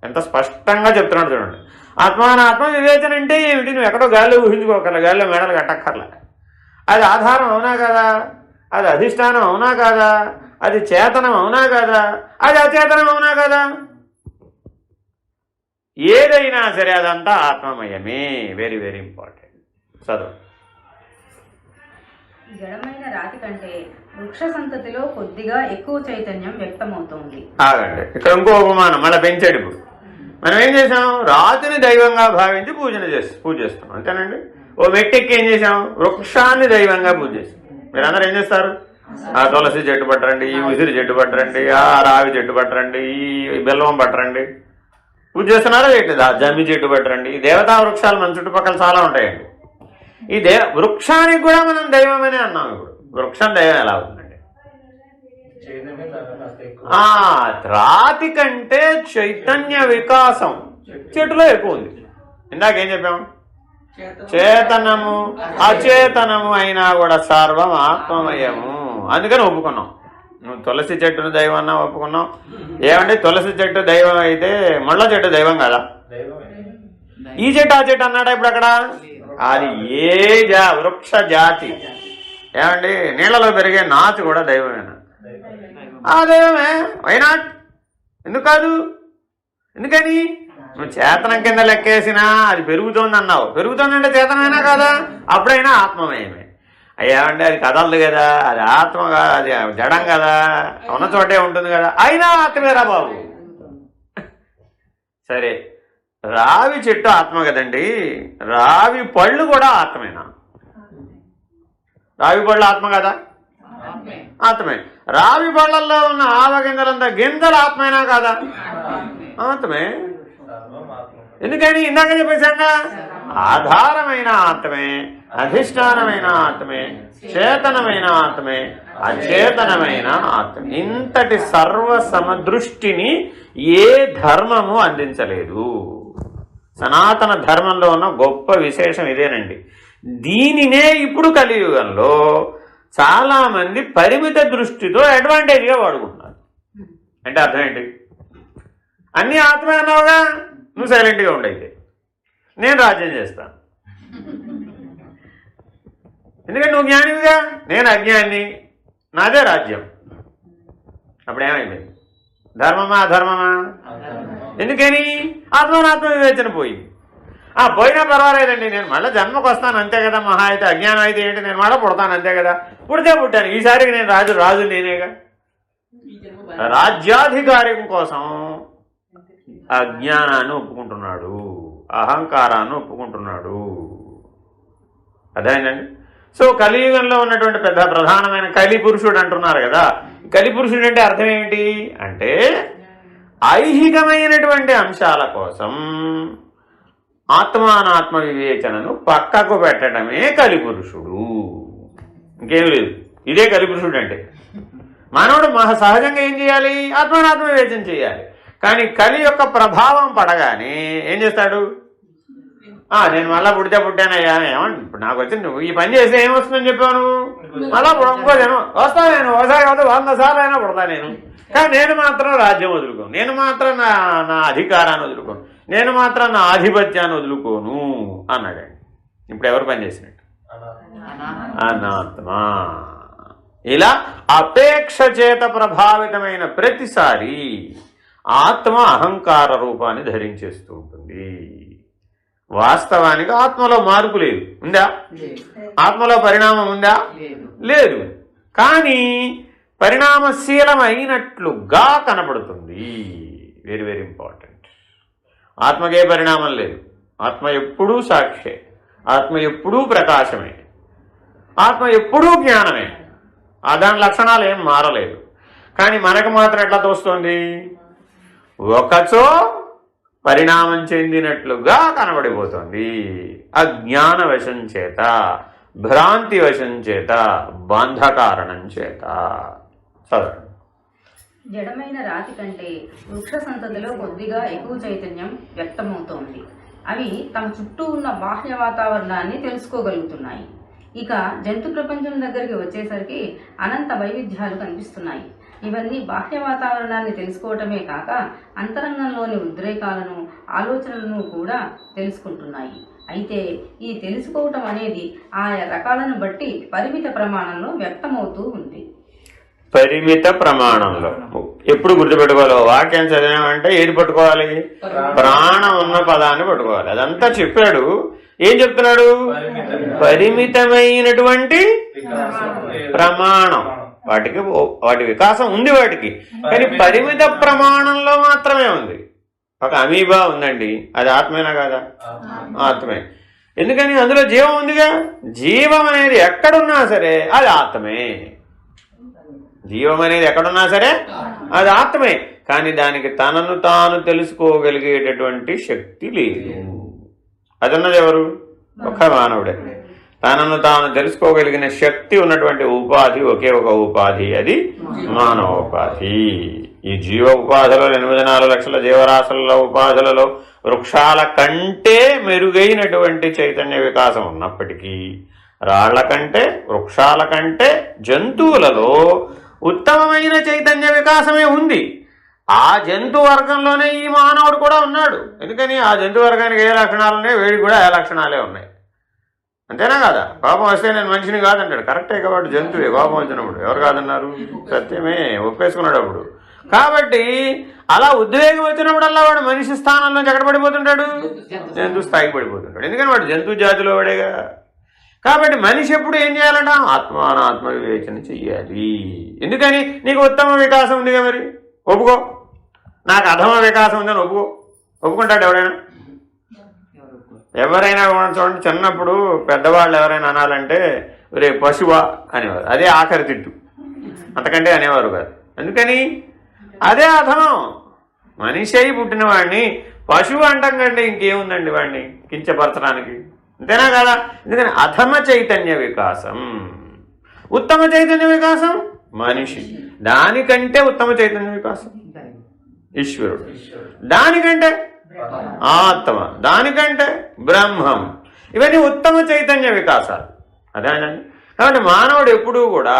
ఎంత స్పష్టంగా చెప్తున్నాడు చూడండి. ఆత్మ వివేచన అంటే ఏమిటి? నువ్వు ఎక్కడో గాల్లో ఊహించుకోకర్ల, గాల్లో మేడలు కట్టక్కర్ల. అది ఆధారం అవునా కదా? అది అధిష్టానం అవునా కాదా? అది చేతనం అవునా కాదా? అది అచేతనం అవునా కదా? ఏదైనా సరే అదంతా ఆత్మమయమే. Very very important. చదువు. జడమైన రాతి కంటే వృక్ష సంతతిలో కొద్దిగా ఎక్కువ చైతన్యం వ్యక్తమవుతోంది. ఆగండి, ఇక్కడ ఇంకో ఉపమానం మళ్ళీ పెంచాడు. ఇప్పుడు మనం ఏం చేసాం? రాతిని దైవంగా భావించి పూజ చేస్తాం, అంతేనండి. ఓ మెట్టెక్కి ఏం చేసాం? వృక్షాన్ని దైవంగా పూజ చేస్తాం. మీరందరూ ఏం చేస్తారు? ఆ తులసి చెట్టు పట్టరండి, ఈ ఉసిరి చెట్టు పట్టరండి, ఆ రావి చెట్టు పట్టరండి, ఈ బెల్లం పట్టరండి. పూజ చేస్తున్నారా చేయట్లేదు? ఆ జమ్మి చెట్టు పట్టరండి. ఈ దేవతా వృక్షాలు మన చుట్టుపక్కల చాలా ఉంటాయండి. ఈ వృక్షానికి కూడా మనం దైవమని అన్నాం. ఇప్పుడు వృక్షం దైవం ఎలా అవుతుందండి? రాతి కంటే చైతన్య వికాసం చెట్టులో ఎక్కువ ఉంది. ఇందాకేం చెప్పాము? చేతనము అచేతనము అయినా కూడా సర్వం ఆత్మమయము. అందుకని ఒప్పుకున్నాం. నువ్వు తులసి చెట్టును దైవం అన్నా ఒప్పుకున్నాం. ఏమంటే తులసి చెట్టు దైవం అయితే ముళ్ళ చెట్టు దైవం కదా? ఈ చెట్టు ఆ చెట్టు అన్నాడా ఇప్పుడు అక్కడ? అది వృక్ష జాతి. ఏమండి, నీళ్లలో పెరిగే నాచు కూడా దైవమేనా? ఆ దైవమే. వైనాట్? ఎందుకు కాదు? ఎందుకని? నువ్వు చేతనం కింద లెక్కేసినా అది పెరుగుతోంది అన్నావు. పెరుగుతోందంటే చేతనమైనా కదా? అప్పుడైనా ఆత్మమయమే. అయ్యామంటే అది కదలదు కదా, అది ఆత్మ కదా, అది జడం కదా, ఉన్న చోటే ఉంటుంది కదా, అయినా ఆత్మేరా బాబు. సరే, రావి చెట్టు ఆత్మ కదండి, రావి పళ్ళు కూడా ఆత్మేనా? రావి పళ్ళు ఆత్మ కదా? ఆత్మే. రావి పళ్ళల్లో ఉన్న ఆవగింజలంతా గింజలు ఆత్మైనా కాదా? ఆత్మే. ఎందుకని? ఇందాక చెప్పేశాక ఆధారమైన ఆత్మే, అధిష్టానమైన ఆత్మే, చేతనమైన ఆత్మే, అచేతనమైన ఆత్మే. ఇంతటి సర్వ సమదృష్టిని ఏ ధర్మము అందించలేదు. సనాతన ధర్మంలో ఉన్న గొప్ప విశేషం ఇదేనండి. దీనినే ఇప్పుడు కలియుగంలో చాలా మంది పరిమిత దృష్టితో అడ్వాంటేజ్గా వాడుకుంటున్నారు. అంటే అర్థం ఏంటి? అన్నీ ఆత్మే అన్నావుగా, నువ్వు సైలెంట్గా ఉండైతే నేను రాజ్యం చేస్తాను. ఎందుకంటే నువ్వు జ్ఞానివిగా, నేను అజ్ఞాని, నాదే రాజ్యం. అప్పుడు ఏమైంది? ధర్మమా అధర్మమా? ఎందుకని? ఆత్మ వివేచన పోయింది. పోయినా పర్వాలేదండి, నేను మళ్ళీ జన్మకు వస్తాను అంతే కదా. మహా అయితే అజ్ఞానం అయితే ఏంటి, నేను మళ్ళీ పుడతాను అంతే కదా. పుట్టాను, ఈసారికి నేను రాజు నేనేగా. రాజ్యాధికారం కోసం అజ్ఞానాన్ని ఒప్పుకుంటున్నాడు, అహంకారాన్ని ఒప్పుకుంటున్నాడు. అదేనండి. సో కలియుగంలో ఉన్నటువంటి ప్రధానమైన కలిపురుషుడు అంటున్నారు కదా. కలిపురుషుడు అంటే అర్థం ఏమిటి అంటే ఐహికమైనటువంటి అంశాల కోసం ఆత్మానాత్మ వివేచనను పక్కకు పెట్టడమే కలిపురుషుడు, ఇంకేం లేదు. ఇదే కలిపురుషుడు అంటే. మానవుడు సహజంగా ఏం చేయాలి? ఆత్మానాత్మ వివేచన చేయాలి. కానీ కలి యొక్క ప్రభావం పడగానే ఏం చేస్తాడు? నేను మళ్ళీ పుట్టానయ్యా, ఏమండి ఇప్పుడు నాకు వచ్చి నువ్వు ఈ పని చేస్తే ఏమొస్తుందని చెప్పావు? నువ్వు మళ్ళా ఇంకోదేమో వస్తా, నేను ఒకసారి కాదు 100 సార్లు అయినా పుడతా నేను. కానీ నేను మాత్రం రాజ్యం వదులుకోను, నేను మాత్రం నా అధికారాన్ని వదులుకోను, నేను మాత్రం నా ఆధిపత్యాన్ని వదులుకోను అన్నాడండి. ఇప్పుడు ఎవరు పని చేసినట్టు? అనాత్మ. ఇలా అపేక్ష చేత ప్రభావితమైన ప్రతిసారి ఆత్మ అహంకార రూపాన్ని ధరించేస్తూ ఉంటుంది. వాస్తవానికి ఆత్మలో మార్పు లేదు. ఉందా? ఆత్మలో పరిణామం ఉందా? లేదు. కానీ పరిణామశీలమైనట్లుగా కనపడుతుంది. Very very important. ఆత్మకే పరిణామం లేదు. ఆత్మ ఎప్పుడూ సాక్షే, ఆత్మ ఎప్పుడూ ప్రకాశమే, ఆత్మ ఎప్పుడూ జ్ఞానమే. దాని లక్షణాలు ఏం మారలేదు. కానీ మనకు మాత్రం ఎట్లా తోస్తుంది? ఒకచో పరిణామం చెందినట్లుగా కనబడిపోతుంది. అజ్ఞాన వశం చేత, భ్రాంతి వశం చేత, బంధకారణం చేత. చదవండి. జడమైన రాతి కంటే వృక్ష సంతతిలో కొద్దిగా ఎక్కువ చైతన్యం వ్యక్తమవుతోంది. అవి తమ చుట్టూ ఉన్న బాహ్య వాతావరణాన్ని తెలుసుకోగలుగుతున్నాయి. ఇక జంతు ప్రపంచం దగ్గరికి వచ్చేసరికి అనంత వైవిధ్యాలు కనిపిస్తున్నాయి. ఇవన్నీ బాహ్య వాతావరణాన్ని తెలుసుకోవటమే కాక అంతరంగంలోని ఉద్రేకాలను ఆలోచనలను కూడా తెలుసుకుంటున్నాయి. అయితే ఈ తెలుసుకోవటం అనేది ఆయా రకాలను బట్టి పరిమిత ప్రమాణంలో వ్యక్తమవుతూ ఉంది. పరిమిత ప్రమాణంలో ఎప్పుడు గుర్తుపెట్టుకోవాలి? వాక్యం చదివామంటే ఏది పట్టుకోవాలి? ప్రాణం ఉన్న పదాన్ని పట్టుకోవాలి. అదంతా చెప్పాడు. ఏం చెప్తున్నాడు? పరిమితమైనటువంటి ప్రమాణం. వాటి వికాసం ఉంది వాటికి, కానీ పరిమిత ప్రమాణంలో మాత్రమే ఉంది. ఒక అమీబా ఉందండి, అది ఆత్మేనా కాదా? ఆత్మే. ఎందుకని? అందులో జీవం ఉందిగా. జీవం అనేది ఎక్కడున్నా సరే అది ఆత్మే. జీవం అనేది ఎక్కడున్నా సరే అది ఆత్మే. కానీ దానికి తనను తాను తెలుసుకోగలిగేటటువంటి శక్తి లేదు. అది ఉన్నది ఎవరు? ఒక్క మానవుడే. తనను తాను తెలుసుకోగలిగిన శక్తి ఉన్నటువంటి ఉపాధి ఒకే ఒక ఉపాధి, అది మానవ ఉపాధి. ఈ జీవ ఉపాధులలో 84 లక్షల జీవరాశుల ఉపాధులలో వృక్షాల కంటే మెరుగైనటువంటి చైతన్య వికాసం ఉన్నప్పటికీ, రాళ్ల కంటే, వృక్షాల కంటే, జంతువులలో ఉత్తమమైన చైతన్య వికాసమే ఉంది. ఆ జంతు వర్గంలోనే ఈ మానవుడు కూడా ఉన్నాడు. ఎందుకని? ఆ జంతు వర్గానికి ఏ లక్షణాలు ఉన్నాయి, వీడికి కూడా ఏ లక్షణాలే ఉన్నాయి. అంతేనా కదా? కోపం వస్తే నేను మనిషిని కాదంటాడు. కరెక్టే కాబట్టి జంతువే కోపం వచ్చినప్పుడు. ఎవరు కాదన్నారు? సత్యమే, ఒప్పేసుకున్నాడు అప్పుడు. కాబట్టి అలా ఉద్వేగం వచ్చినప్పుడల్లా వాడు మనిషి స్థానంలో ఎక్కడ పడిపోతుంటాడు? జంతు స్థాయికి పడిపోతుంటాడు. ఎందుకని వాడు జంతు జాతిలో వాడేగా. కాబట్టి మనిషి ఎప్పుడు ఏం చేయాలంట? ఆత్మ వివేచన చెయ్యాలి. ఎందుకని? నీకు ఉత్తమ వికాసం ఉందిగా, మరి ఒప్పుకో. నాకు అధమ వికాసం ఉందని ఒప్పుకుంటాడు ఎవరైనా? ఎవరైనా చూడండి, చిన్నప్పుడు పెద్దవాళ్ళు ఎవరైనా అనాలంటే రే పశువా అనేవారు. అదే ఆఖరి తిట్టు, అంతకంటే అనేవారు కాదు. అందుకని అదే అధమం. మనిషి అయి పుట్టిన వాడిని పశువు అంటాం కంటే ఇంకేముందండి వాడిని కించపరచడానికి? అంతేనా కదా? ఎందుకని? అధమ చైతన్య వికాసం. ఉత్తమ చైతన్య వికాసం మనిషి. దానికంటే ఉత్తమ చైతన్య వికాసం ఈశ్వరుడు. దానికంటే ఆత్మ, దానికంటే బ్రహ్మం. ఇవన్నీ ఉత్తమ చైతన్య వికాసాలు. అదేనండి. కాబట్టి మానవుడు ఎప్పుడూ కూడా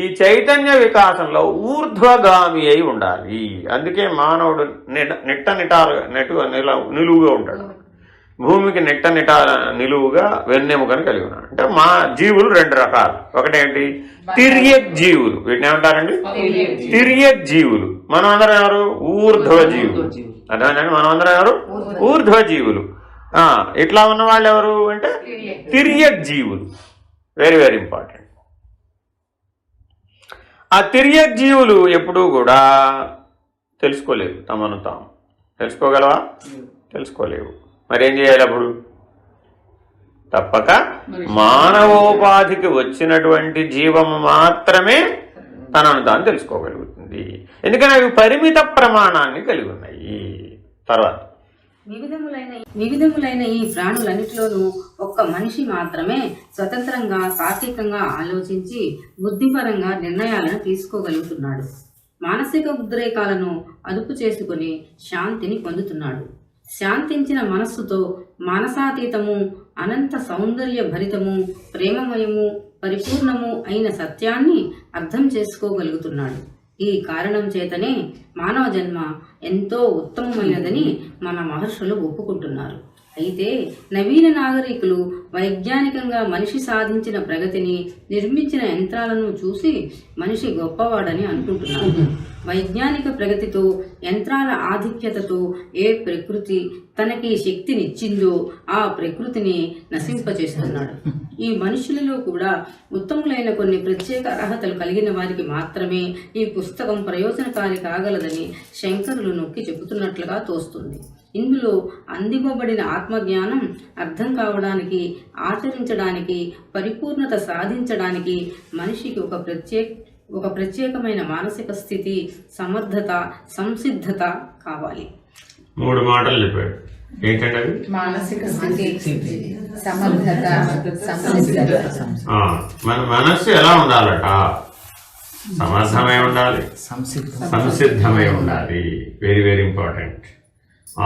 ఈ చైతన్య వికాసంలో ఊర్ధ్వగామి అయి ఉండాలి. అందుకే మానవుడు నిలువుగా ఉంటాడు. భూమికి నిలువుగా వెన్నెముకను కలిగి ఉన్నాడు. అంటే మా జీవులు 2 రకాలు. ఒకటేంటి? తిర్యక్ జీవులు. వీటిని ఏమంటారండి? తిర్యక్ జీవులు. మనం అందరం ఎవరు? ఊర్ధ్వ జీవులు. అదేనండి, మనం అందరం ఎవరు? ఊర్ధ్వ జీవులు. ఇట్లా ఉన్న వాళ్ళు ఎవరు అంటే తిర్యక్ జీవులు. Very very important. ఆ తిర్యక్ జీవులు ఎప్పుడూ కూడా తెలుసుకోలేవు. తమను తాము తెలుసుకోగలవా? తెలుసుకోలేవు. మరేం చేయాలి అప్పుడు? తప్పక మానవోపాధికి వచ్చినటువంటి జీవము మాత్రమే తనను తాను తెలుసుకోగలుగుతుంది. ఎందుకని అవి పరిమిత ప్రమాణాన్ని కలిగి ఉన్నాయి. తర్వాత వివిధములైన ఈ ప్రాణులన్నిటిలోనూ ఒక్క మనిషి మాత్రమే స్వతంత్రంగా, తార్కికంగా ఆలోచించి బుద్ధిపరంగా నిర్ణయాలను తీసుకోగలుగుతున్నాడు. మానసిక ఉద్రేకాలను అదుపు చేసుకుని శాంతిని పొందుతున్నాడు. శాంతించిన మనస్సుతో మానసాతీతము, అనంత సౌందర్య భరితము, ప్రేమమయము, పరిపూర్ణము అయిన సత్యాన్ని అర్థం చేసుకోగలుగుతున్నాడు. ఈ కారణం చేతనే మానవ జన్మ ఎంతో ఉత్తమమైనదని మన మహర్షులు ఒప్పుకుంటున్నారు. అయితే నవీన నాగరికులు వైజ్ఞానికంగా మనిషి సాధించిన ప్రగతిని, నిర్మించిన యంత్రాలను చూసి మనిషి గొప్పవాడని అనుకుంటున్నారు. వైజ్ఞానిక ప్రగతితో, యంత్రాల ఆధిక్యతతో ఏ ప్రకృతి తనకి శక్తినిచ్చిందో ఆ ప్రకృతిని నశింపచేస్తున్నాడు. ఈ మనుషులలో కూడా ఉత్తములైన కొన్ని ప్రత్యేక అర్హతలు కలిగిన వారికి మాత్రమే ఈ పుస్తకం ప్రయోజనకారి కాగలదని శంకరులు నొక్కి చెబుతున్నట్లుగా తోస్తుంది. ఇందులో అందివ్వబడిన ఆత్మజ్ఞానం అర్థం కావడానికి, ఆచరించడానికి, పరిపూర్ణత సాధించడానికి మనిషికి ఒక ప్రత్యేకమైన మానసిక స్థితి, సమర్థత, సంసిద్ధత కావాలి. 3 మాటలు చెప్పాడు. ఏంటంటే మానసిక స్థితి, సమర్థత, సంసిద్ధత. మన మనస్సు ఎలా ఉండాలట? సమర్థమై ఉండాలి, సంసిద్ధమై ఉండాలి. Very very important.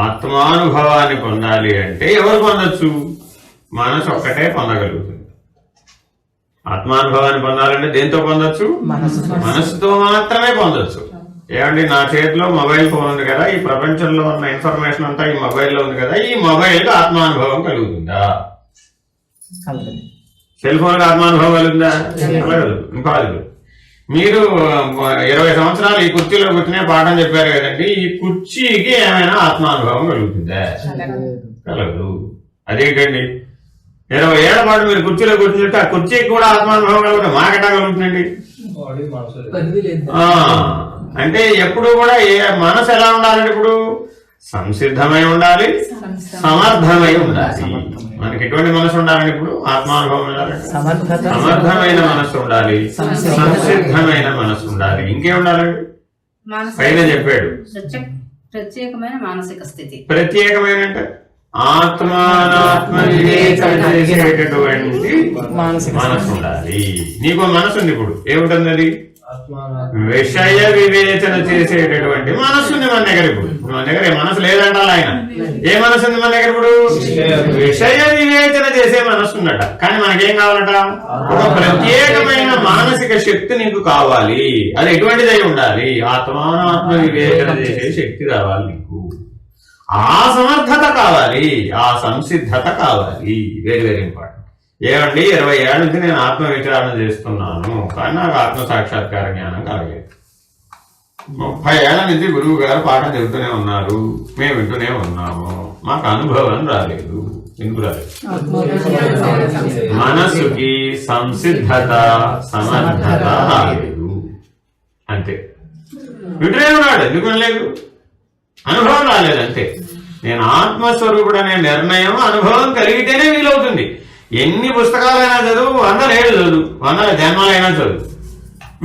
ఆత్మానుభవాన్ని పొందాలి అంటే ఎవరు పొందొచ్చు? మనసు ఒక్కటే పొందగలుగుతుంది. ఆత్మానుభవాన్ని పొందాలంటే దేంతో పొందొచ్చు? మనసుతో మాత్రమే పొందొచ్చు. ఏమండి, నా చేతిలో మొబైల్ ఫోన్ ఉంది కదా, ఈ ప్రపంచంలో ఉన్న ఇన్ఫర్మేషన్ అంతా ఈ మొబైల్లో ఉంది కదా, ఈ మొబైల్కి ఆత్మానుభవం కలుగుతుందా? సెల్ ఫోన్కి ఆత్మానుభవం కలుగుతుందా? కలగదు, ఇంపాసిబుల్. మీరు 20 సంవత్సరాలు ఈ కుర్చీలో కూర్చునే పాఠం చెప్పారు కదండి, ఈ కుర్చీకి ఏమైనా ఆత్మానుభవం కలుగుతుందా? కలగదు. అదేంటండి, 20 ఏళ్ల పాటు మీరు కుర్చీలో కూర్చుంటే ఆ కుర్చీకి కూడా ఆత్మానుభవం కలుగుతుంది, మాకెటా కలుగుతుందండి? అంటే ఎప్పుడు కూడా మనసు ఎలా ఉండాలంటే ఇప్పుడు సంసిద్ధమై ఉండాలి, సమర్థమై ఉండాలి. మనకి ఎటువంటి మనసు ఉండాలండి? ఇప్పుడు ఆత్మానుభవం ఉండాలంటే సమర్థమైన మనసు ఉండాలి, సంసిద్ధమైన మనసు ఉండాలి. ఇంకేం ఉండాలండి? పైన చెప్పాడు ప్రత్యేకమైన మానసిక స్థితి. ప్రత్యేకమైన అంటే ఆత్మానాత్మ వివేచన చేసేటటువంటి మనసు ఉండాలి. నీకు మనసు ఉంది, ఇప్పుడు ఏముంటుంది? అది విషయ వివేచన చేసేటటువంటి మనసు ఉంది మన దగ్గర. ఇప్పుడు మన దగ్గర మనసు లేదంట ఆయన. ఏ మనసు ఉంది మన దగ్గర? ఇప్పుడు విషయ వివేచన చేసే మనసు ఉందట. కానీ మనకేం కావాలట? ఒక ప్రత్యేకమైన మానసిక శక్తి నీకు కావాలి. అది ఎటువంటిదై ఉండాలి? ఆత్మానాత్మ వివేచన చేసే శక్తి కావాలి నీకు. ఆ సమర్థత కావాలి, ఆ సంసిద్ధత కావాలి. Very very important. ఏమండి, 20 ఏళ్ళ నుంచి నేను ఆత్మ విచారణ చేస్తున్నాను, కానీ నాకు ఆత్మ సాక్షాత్కార జ్ఞానం కలగలేదు. 30 ఏళ్ల నుంచి గురువు గారు పాఠం చెబుతూనే ఉన్నారు, మేము వింటూనే ఉన్నాము, మాకు అనుభవం రాలేదు. ఎందుకు రాలేదు? మనసుకి సంసిద్ధత, సమర్థత రాలేదు. అంతే. వింటూనే ఉన్నాడు, ఎందుకు వినలేదు? అనుభవం రాలేదు, అంతే. నేను ఆత్మస్వరూపుడు అనే నిర్ణయం, అనుభవం కలిగితేనే వీలవుతుంది. ఎన్ని పుస్తకాలైనా చదువు, 100 ఏళ్ళు చదువు, 100 జన్మాలైనా చదువు,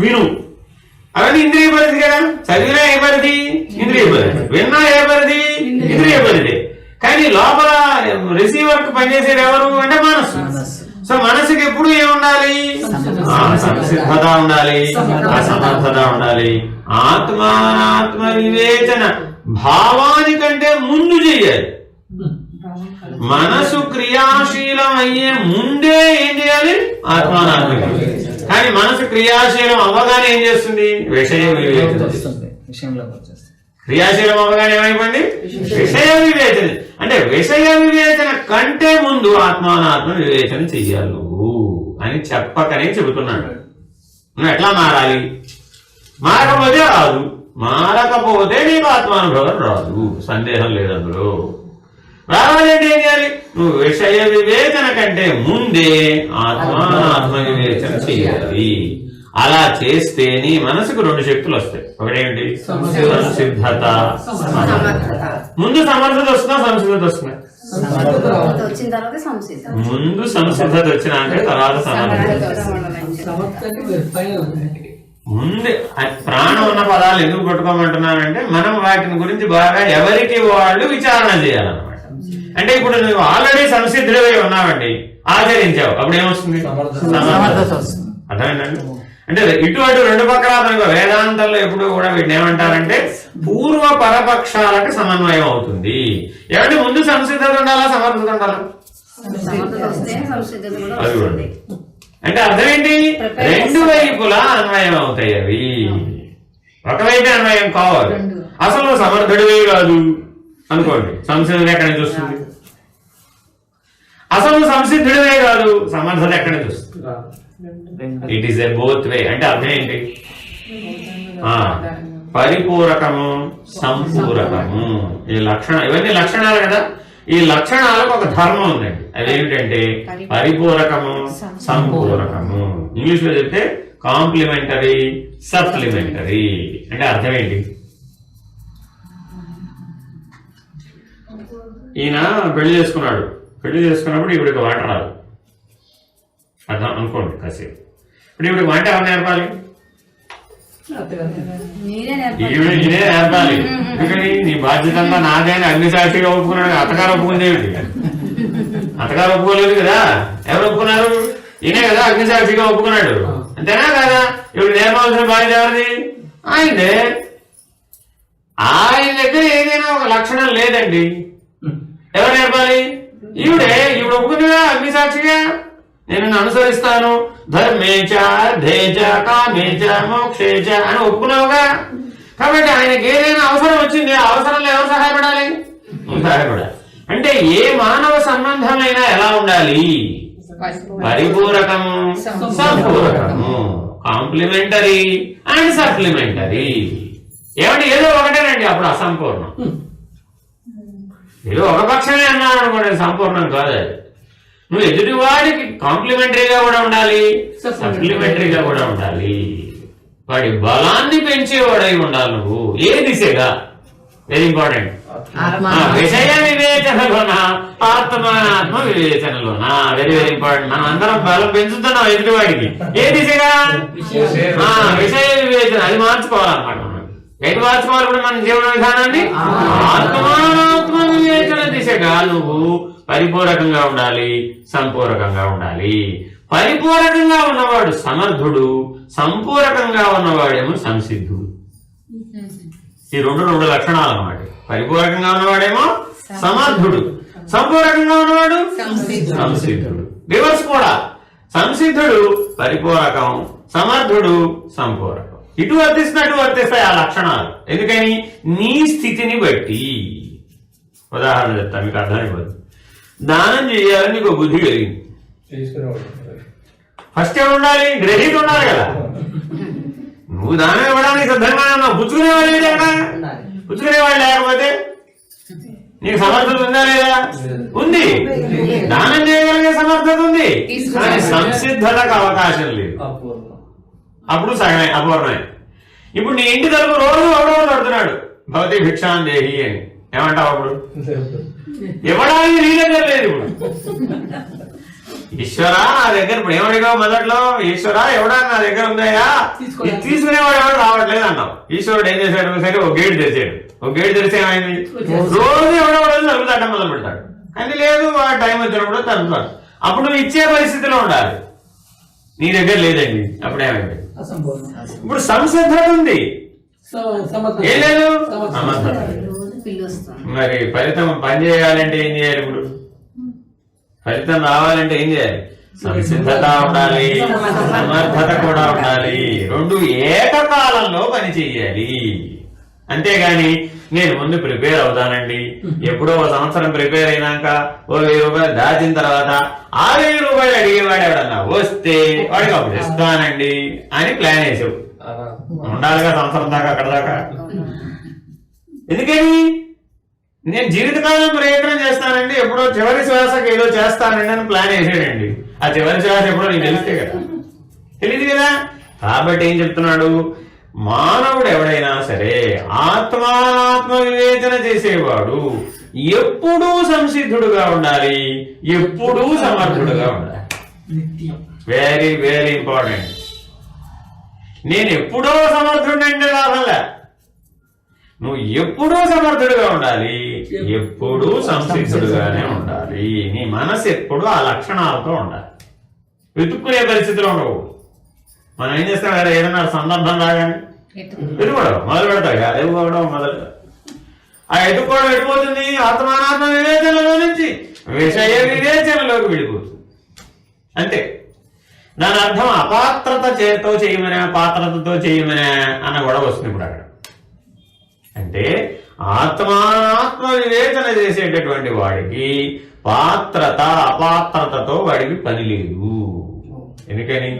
విను, అవన్నీ ఇంద్రియ పరిధి కదా. చదివినా ఏ పరిధి? ఇంద్రియ పరిధి. విన్నా ఏ పరిధి? ఇంద్రియ పరిధి. కానీ లోపల రిసీవర్ కు పనిచేసేది ఎవరు అంటే మనసు. సో మనసుకి ఎప్పుడు ఏముండాలి? సంసిద్ధత ఉండాలి, అసమర్థత ఉండాలి. ఆత్మానాత్మ వివేచన భావానికంటే ముందు చెయ్యాలి. మనసు క్రియాశీలం అయ్యే ముందే ఏం చేయాలి? ఆత్మానాత్మ వివేచన. కానీ మనసు క్రియాశీలం అవ్వగానే ఏం చేస్తుంది? విషయ వివేచన. క్రియాశీలం అవ్వగానే ఏమైపోయింది? విషయ వివేచన. అంటే విషయ వివేచన కంటే ముందు ఆత్మానాత్మ వివేచన చెయ్యాలి నువ్వు అని చెప్పకనే చెబుతున్నాడు. నువ్వు ఎట్లా మారాలి? మారకపోతే రాదు, మారకపోతే నీకు ఆత్మానుభవం రాదు, సందేహం లేదు అందులో. రావాలంటే ఏం చేయాలి? నువ్వు విషయ వివేచన కంటే ముందే ఆత్మానాత్మ వివేచన చేయాలి. అలా చేస్తే నీ మనసుకు 2 శక్తులు వస్తాయి. ఒకటేంటి? సంసిద్ధత, సమర్థత. ముందు సమర్థత వస్తుందా, సంసిద్ధత వస్తుందా? ముందు సంసిద్ధత వచ్చినాక తర్వాత సమర్థత. ముందు ప్రాణం ఉన్న పదాలు ఎందుకు పట్టుకోమంటున్నానంటే మనం వాటిని గురించి బాగా ఎవరికి వాళ్ళు విచారణ చేయాలన్నమాట. అంటే ఇప్పుడు నువ్వు ఆల్రెడీ సంసిద్ధులై ఉన్నావండి, ఆచరించావు, అప్పుడు ఏమొస్తుంది? అర్థమైందండి? అంటే ఇటువంటి 2 పక్కల వేదాంతంలో ఎప్పుడు కూడా వీటిని ఏమంటారంటే పూర్వ పరపక్షాలకు సమన్వయం అవుతుంది. ఏమంటే ముందు సంసిద్ధత ఉండాలా, సమర్థత ఉండాలా? అది కూడా. అంటే అర్థం ఏంటి? 2 వైపులా అన్వయం అవుతాయి అవి. ఒకవైపే అన్వయం కావాలి. అసలు సమర్థుడివే కాదు అనుకోండి, సంసిద్ధత ఎక్కడి నుంచి వస్తుంది? అసలు సంసిద్ధుడివే కాదు, సమర్థత ఎక్కడి నుంచి వస్తుంది? ఇట్ ఈస్ ఎ బోత్ వే. అంటే అర్థం ఏంటి? పరిపూరకము, సంపూరకము. ఈ లక్షణం, ఇవన్నీ లక్షణాలు కదా. ఈ లక్షణాలకు ఒక ధర్మం ఉందండి. అదేమిటంటే పరిపూరకము, సంపూరకము. ఇంగ్లీష్ లో చెప్తే కాంప్లిమెంటరీ, సప్లిమెంటరీ. అంటే అర్థం ఏంటి? ఈయన పెళ్లి చేసుకున్నాడు, పెళ్లి చేసుకున్నప్పుడు ఇవిడికి వంట రాదు, అర్థం అనుకోండి కాసేపు. ఇప్పుడు ఇవిడికి వంట ఎవరు నేర్పాలి? ఈయనే నేర్పాలి. ఎందుకని? నీ బాధ్యత అంతా నాదే అని అగ్నిసాక్షిగా ఒప్పుకున్నాడు. అత్తగారు ఒప్పుకుంది ఏమిటి? అత్తగారు ఒప్పుకోలేదు కదా. ఎవరు ఒప్పుకున్నారు? ఈయనే కదా అగ్నిసాక్షిగా ఒప్పుకున్నాడు. అంతేనా కదా? ఇప్పుడు నేర్పాల్సిన బాధ్యత ఎవరిది? ఆయనే. ఆయన దగ్గర ఏదైనా ఒక లక్షణం లేదండి, ఎవరు నేర్పాలి? ఈవిడే. ఈవిడ ఒప్పుకుందిగా అగ్నిసాక్షిగా, నేను అనుసరిస్తాను, ధర్మేచ అర్థేచ కామేచ మోక్షేచ అని ఒప్పుకున్నావుగా. కాబట్టి ఆయనకి ఏదైనా అవసరం వచ్చింది, ఆ అవసరంలో ఎవరు సహాయపడాలి? నువ్వు సహాయపడాలి. అంటే ఏ మానవ సంబంధమైనా ఎలా ఉండాలి? పరిపూరకము, సంపూరకము, కాంప్లిమెంటరీ అండ్ సప్లిమెంటరీ. ఏమంటే ఏదో ఒకటేనండి, అప్పుడు అసంపూర్ణం. ఏదో ఒక పక్షమే అన్నాను అనుకోండి, సంపూర్ణం కాదు అది. నువ్వు ఎదుటివాడికి కాంప్లిమెంటరీగా కూడా ఉండాలి, సప్లిమెంటరీగా కూడా ఉండాలి. వాడి బలాన్ని పెంచేవాడై ఉండాలి నువ్వు. ఏ దిశగా? Very important. విషయ వివేచనలోనా, ఆత్మాత్మ వివేచనలోనా? Very very important. మనం అందరం బలం పెంచుతున్నాం ఎదుటివాడికి. ఏ దిశగా? విషయ వివేచన. అది మార్చుకోవాలన్నమాట. మనం ఎటు మార్చుకోవాలి ఇప్పుడు మన జీవన విధానాన్ని? ఆత్మాత్మ వివేచన దిశగా నువ్వు పరిపూరకంగా ఉండాలి, సంపూరకంగా ఉండాలి. పరిపూరకంగా ఉన్నవాడు సమర్థుడు, సంపూరకంగా ఉన్నవాడేమో సంసిద్ధుడు. ఈ రెండు లక్షణాలు అన్నమాట. పరిపూరకంగా ఉన్నవాడేమో సమర్థుడు, సంపూరకంగా ఉన్నవాడు సంసిద్ధుడు. రివర్స్ కూడా. సంసిద్ధుడు పరిపూరకం, సమర్థుడు సంపూరకం. ఇటు వర్తిస్తున్నట్టు వర్తిస్తాయి ఆ లక్షణాలు. ఎందుకని? నీ స్థితిని బట్టి. ఉదాహరణ చెప్తాను, మీకు అర్థమైపోతుంది. దానం చేయాలని నీకు బుద్ధి కలిగింది. ఫస్ట్ ఎవరు ఉండాలి? గ్రహీత ఉండాలి కదా. నువ్వు దానం ఇవ్వడానికి సిద్ధంగా ఉన్నావు, పుచ్చుకునేవాడు లేదా? పుచ్చుకునేవాడు లేకపోతే నీకు సమర్థత ఉందా లేదా? ఉంది. దానం చేయగలిగే సమర్థత ఉంది, కానీ సంసిద్ధతకు అవకాశం లేదు. అప్పుడు సగమే, అపూర్ణమే. ఇప్పుడు నీ ఇంటి తరపు రోజు ఎవడో పడుతున్నాడు, భవతి భిక్షాందేహి అని. ఏమంటావు అప్పుడు? ఇవ్వడానికి నీ దగ్గర లేదు. ఇప్పుడు ఈశ్వరా నా దగ్గర, ఇప్పుడు ఏమడిగావు మొదట్లో? ఈశ్వరా ఎవడానికి నా దగ్గర ఉందయ్యా, తీసుకునేవాడు ఎవరు రావట్లేదు అన్నావు. ఈశ్వరుడు ఏం చేశాడు? సరే ఒక గేట్ తెరిచాడు. ఒక గేట్ తెరిస్తే ఏమైంది? రోజు ఎవడెవడో తలుపు తట్టం మొదలు పెడతాడు. కానీ లేదు, ఆ టైం వచ్చినప్పుడు తలుపుతాడు. అప్పుడు నువ్వు ఇచ్చే పరిస్థితిలో ఉండాలి. నీ దగ్గర లేదండి, అప్పుడేమైంది? ఇప్పుడు సంసిద్ధత ఉంది, ఏం లేదు సమర్థత. మరి ఫలితం పని చేయాలంటే ఏం చేయాలి? ఇప్పుడు ఫలితం రావాలంటే ఏం చేయాలి? సంసిద్ధత ఉండాలి, సమర్థత కూడా ఉండాలి. రెండు ఏకకాలంలో పని చెయ్యాలి. అంతేగాని నేను ముందు ప్రిపేర్ అవుతానండి, ఎప్పుడో ఒక సంవత్సరం ప్రిపేర్ అయినాక ఓ 1000 రూపాయలు దాచిన తర్వాత ఆ 1000 రూపాయలు అడిగేవాడు ఎవడన్నా వస్తే వాడికి అప్పుడు ఇస్తానండి అని ప్లాన్ వేసావు. ఉండాలిగా సంవత్సరం దాకా, అక్కడ దాకా. ఎందుకని? నేను జీవితకాలం ప్రయత్నం చేస్తానండి, ఎప్పుడో చివరి శ్వాసకి ఏదో చేస్తానండి అని ప్లాన్ వేసాడండి. ఆ చివరి శ్వాస ఎప్పుడో నీకు తెలిస్తే కదా, తెలియదు కదా. కాబట్టి ఏం చెప్తున్నాడు? మానవుడు ఎవడైనా సరే ఆత్మాత్మ వివేచన చేసేవాడు ఎప్పుడూ సంసిద్ధుడుగా ఉండాలి, ఎప్పుడూ సమర్థుడుగా ఉండాలి. Very very important. నేను ఎప్పుడో సమర్థుడంటే లాభంలే, నువ్వు ఎప్పుడూ సమర్థుడుగా ఉండాలి, ఎప్పుడూ సంసిద్ధుడుగానే ఉండాలి. నీ మనసు ఎప్పుడూ ఆ లక్షణాలతో ఉండాలి. వెతుక్కునే పరిస్థితిలో ఉండవు. మనం ఏం చేస్తాం? ఏదైనా సందర్భం రాగానే ఎదుకోవడం మొదలు పెడతాయి. ఎదుకోవడం మొదలు, ఆ ఎదుకోవడం ఎడిపోతుంది ఆత్మానాత్మ వివేచనలో నుంచి విషయ వివేచనలోకి విడిపోతుంది. అంతే. దాని అర్థం అపాత్రత చేతో చేయమనే, పాత్రతతో చేయమనే అన్న గొడవ వస్తుంది ఇప్పుడు అక్కడ. అంటే ఆత్మానాత్మ వివేచన చేసేటటువంటి వాడికి పాత్రత అపాత్రతతో వాడికి పని లేదు. ఎందుకని?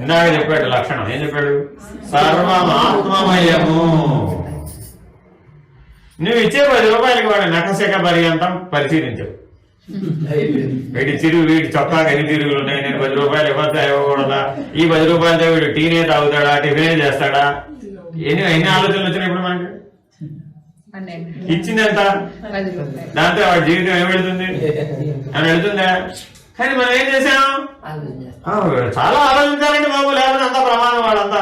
ఇందాక చెప్పాడు లక్షణం. ఏం చెప్పాడు? సర్వమాత్మమయము. నువ్వు ఇచ్చే 10 రూపాయలకి వాడి నఖశిఖ పర్యంతం పరిశీలించవు. వీడి చొక్కాకి ఎన్ని తిరుగులు ఉన్నాయి, నేను 10 రూపాయలు ఇవ్వద్దా ఇవ్వకూడదా, ఈ 10 రూపాయలతో వీడు టీనే తాగుతాడా, టిఫినే చేస్తాడా, ఎన్ని ఆలోచనలు వచ్చినాయి ఇప్పుడు మనకి. ఇచ్చింది ఎంత? దాంతో వాడి జీవితం ఏం వెళుతుంది అని వెళుతుందా? కానీ మనం ఏం చేసాం? చాలా ఆలోచించాలండి బాబు, లేకపోతే అంతా ప్రమాదం. వాడంతా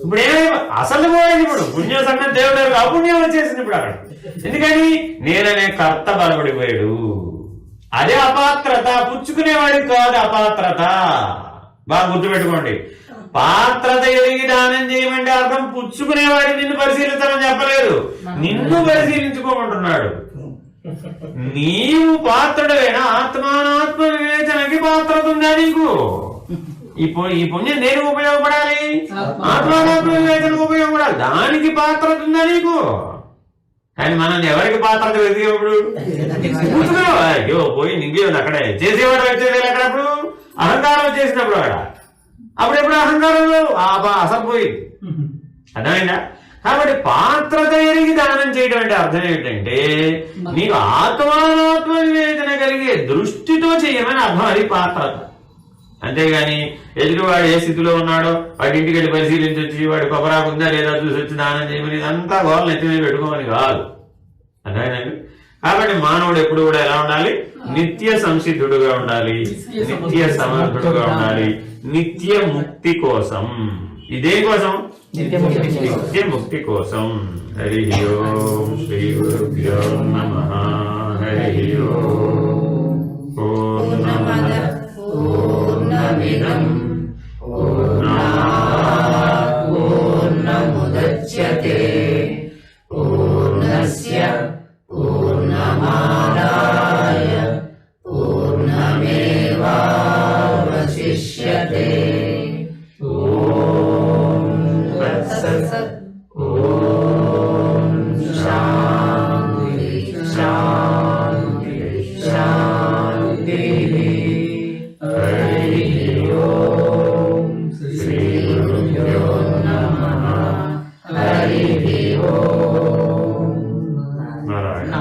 ఇప్పుడు ఏమైనా అసలు పోయింది. ఇప్పుడు పుణ్యం సంగతి దేవుడు అపుణ్యం వచ్చేసింది ఇప్పుడు అక్కడ. ఎందుకని? నేననే కర్త బలపడిపోయాడు. అదే అపాత్రత. పుచ్చుకునేవాడికి కాదు అపాత్రత. బాగా గుర్తుపెట్టుకోండి. పాత్రత ఎరిగి దానం చేయమంటే అర్థం పుచ్చుకునేవాడి నిన్ను పరిశీలించాలని చెప్పలేదు, నిన్ను పరిశీలించుకోమంటున్నాడు. నీవు పాత్రుడైనా ఆత్మానాత్మ వివేచనకి పాత్రత ఉందా నీకు? ఈ పుణ్యం దేనికి ఉపయోగపడాలి? ఆత్మానాత్మ వివేచనకు ఉపయోగపడాలి. దానికి పాత్రత ఉందా నీకు? కానీ మనం ఎవరికి పాత్రత వెతికేప్పుడు అయ్యో పోయి నింగే ఉంది అక్కడే చేసేవాడు వచ్చేది అక్కడప్పుడు అహంకారం వచ్చేసినప్పుడు అప్పుడెప్పుడు అహంకారంలో అసలు పోయింది. అర్థమైందా? కాబట్టి పాత్రత ఎరిగి దానం చేయడం అంటే అర్థం ఏమిటంటే నీకు ఆత్మానాత్మ వివేచన కలిగే దృష్టితో చేయమని అర్థం. అది పాత్రత. అంతేగాని ఎదుటివాడు ఏ స్థితిలో ఉన్నాడో వాడి ఇంటికి వెళ్ళి పరిశీలించి వచ్చి వాడి కొబ్బరాకు ఉందా లేదా చూసి వచ్చి దానం చేయమని ఇదంతా గోళ్ళ నెత్తి మీద పెట్టుకోమని కాదు. అర్థమైందండి? కాబట్టి మానవుడు ఎప్పుడు కూడా ఎలా ఉండాలి? నిత్య సంసిద్ధుడుగా ఉండాలి, నిత్య సమర్థుడుగా ఉండాలి, నిత్య ముక్తి కోసం. ఇదే కోసం నిత్య ముక్తి కోసం. హరి ఓం శ్రీ గురుభ్యో నమః. హరి ఓం. పూర్ణమిదం పూర్ణాత్ పూర్ణముదచ్యతే పూర్ణస్య పూర్ణమాదాయ పూర్ణమేవావశిష్యతే. ఓం తత్సత్. ఓం శాంతి శాంతి శాంతి. హరి ఓం శ్రీ గురుభ్యో నమః. హరి ఓం. నారాయణ.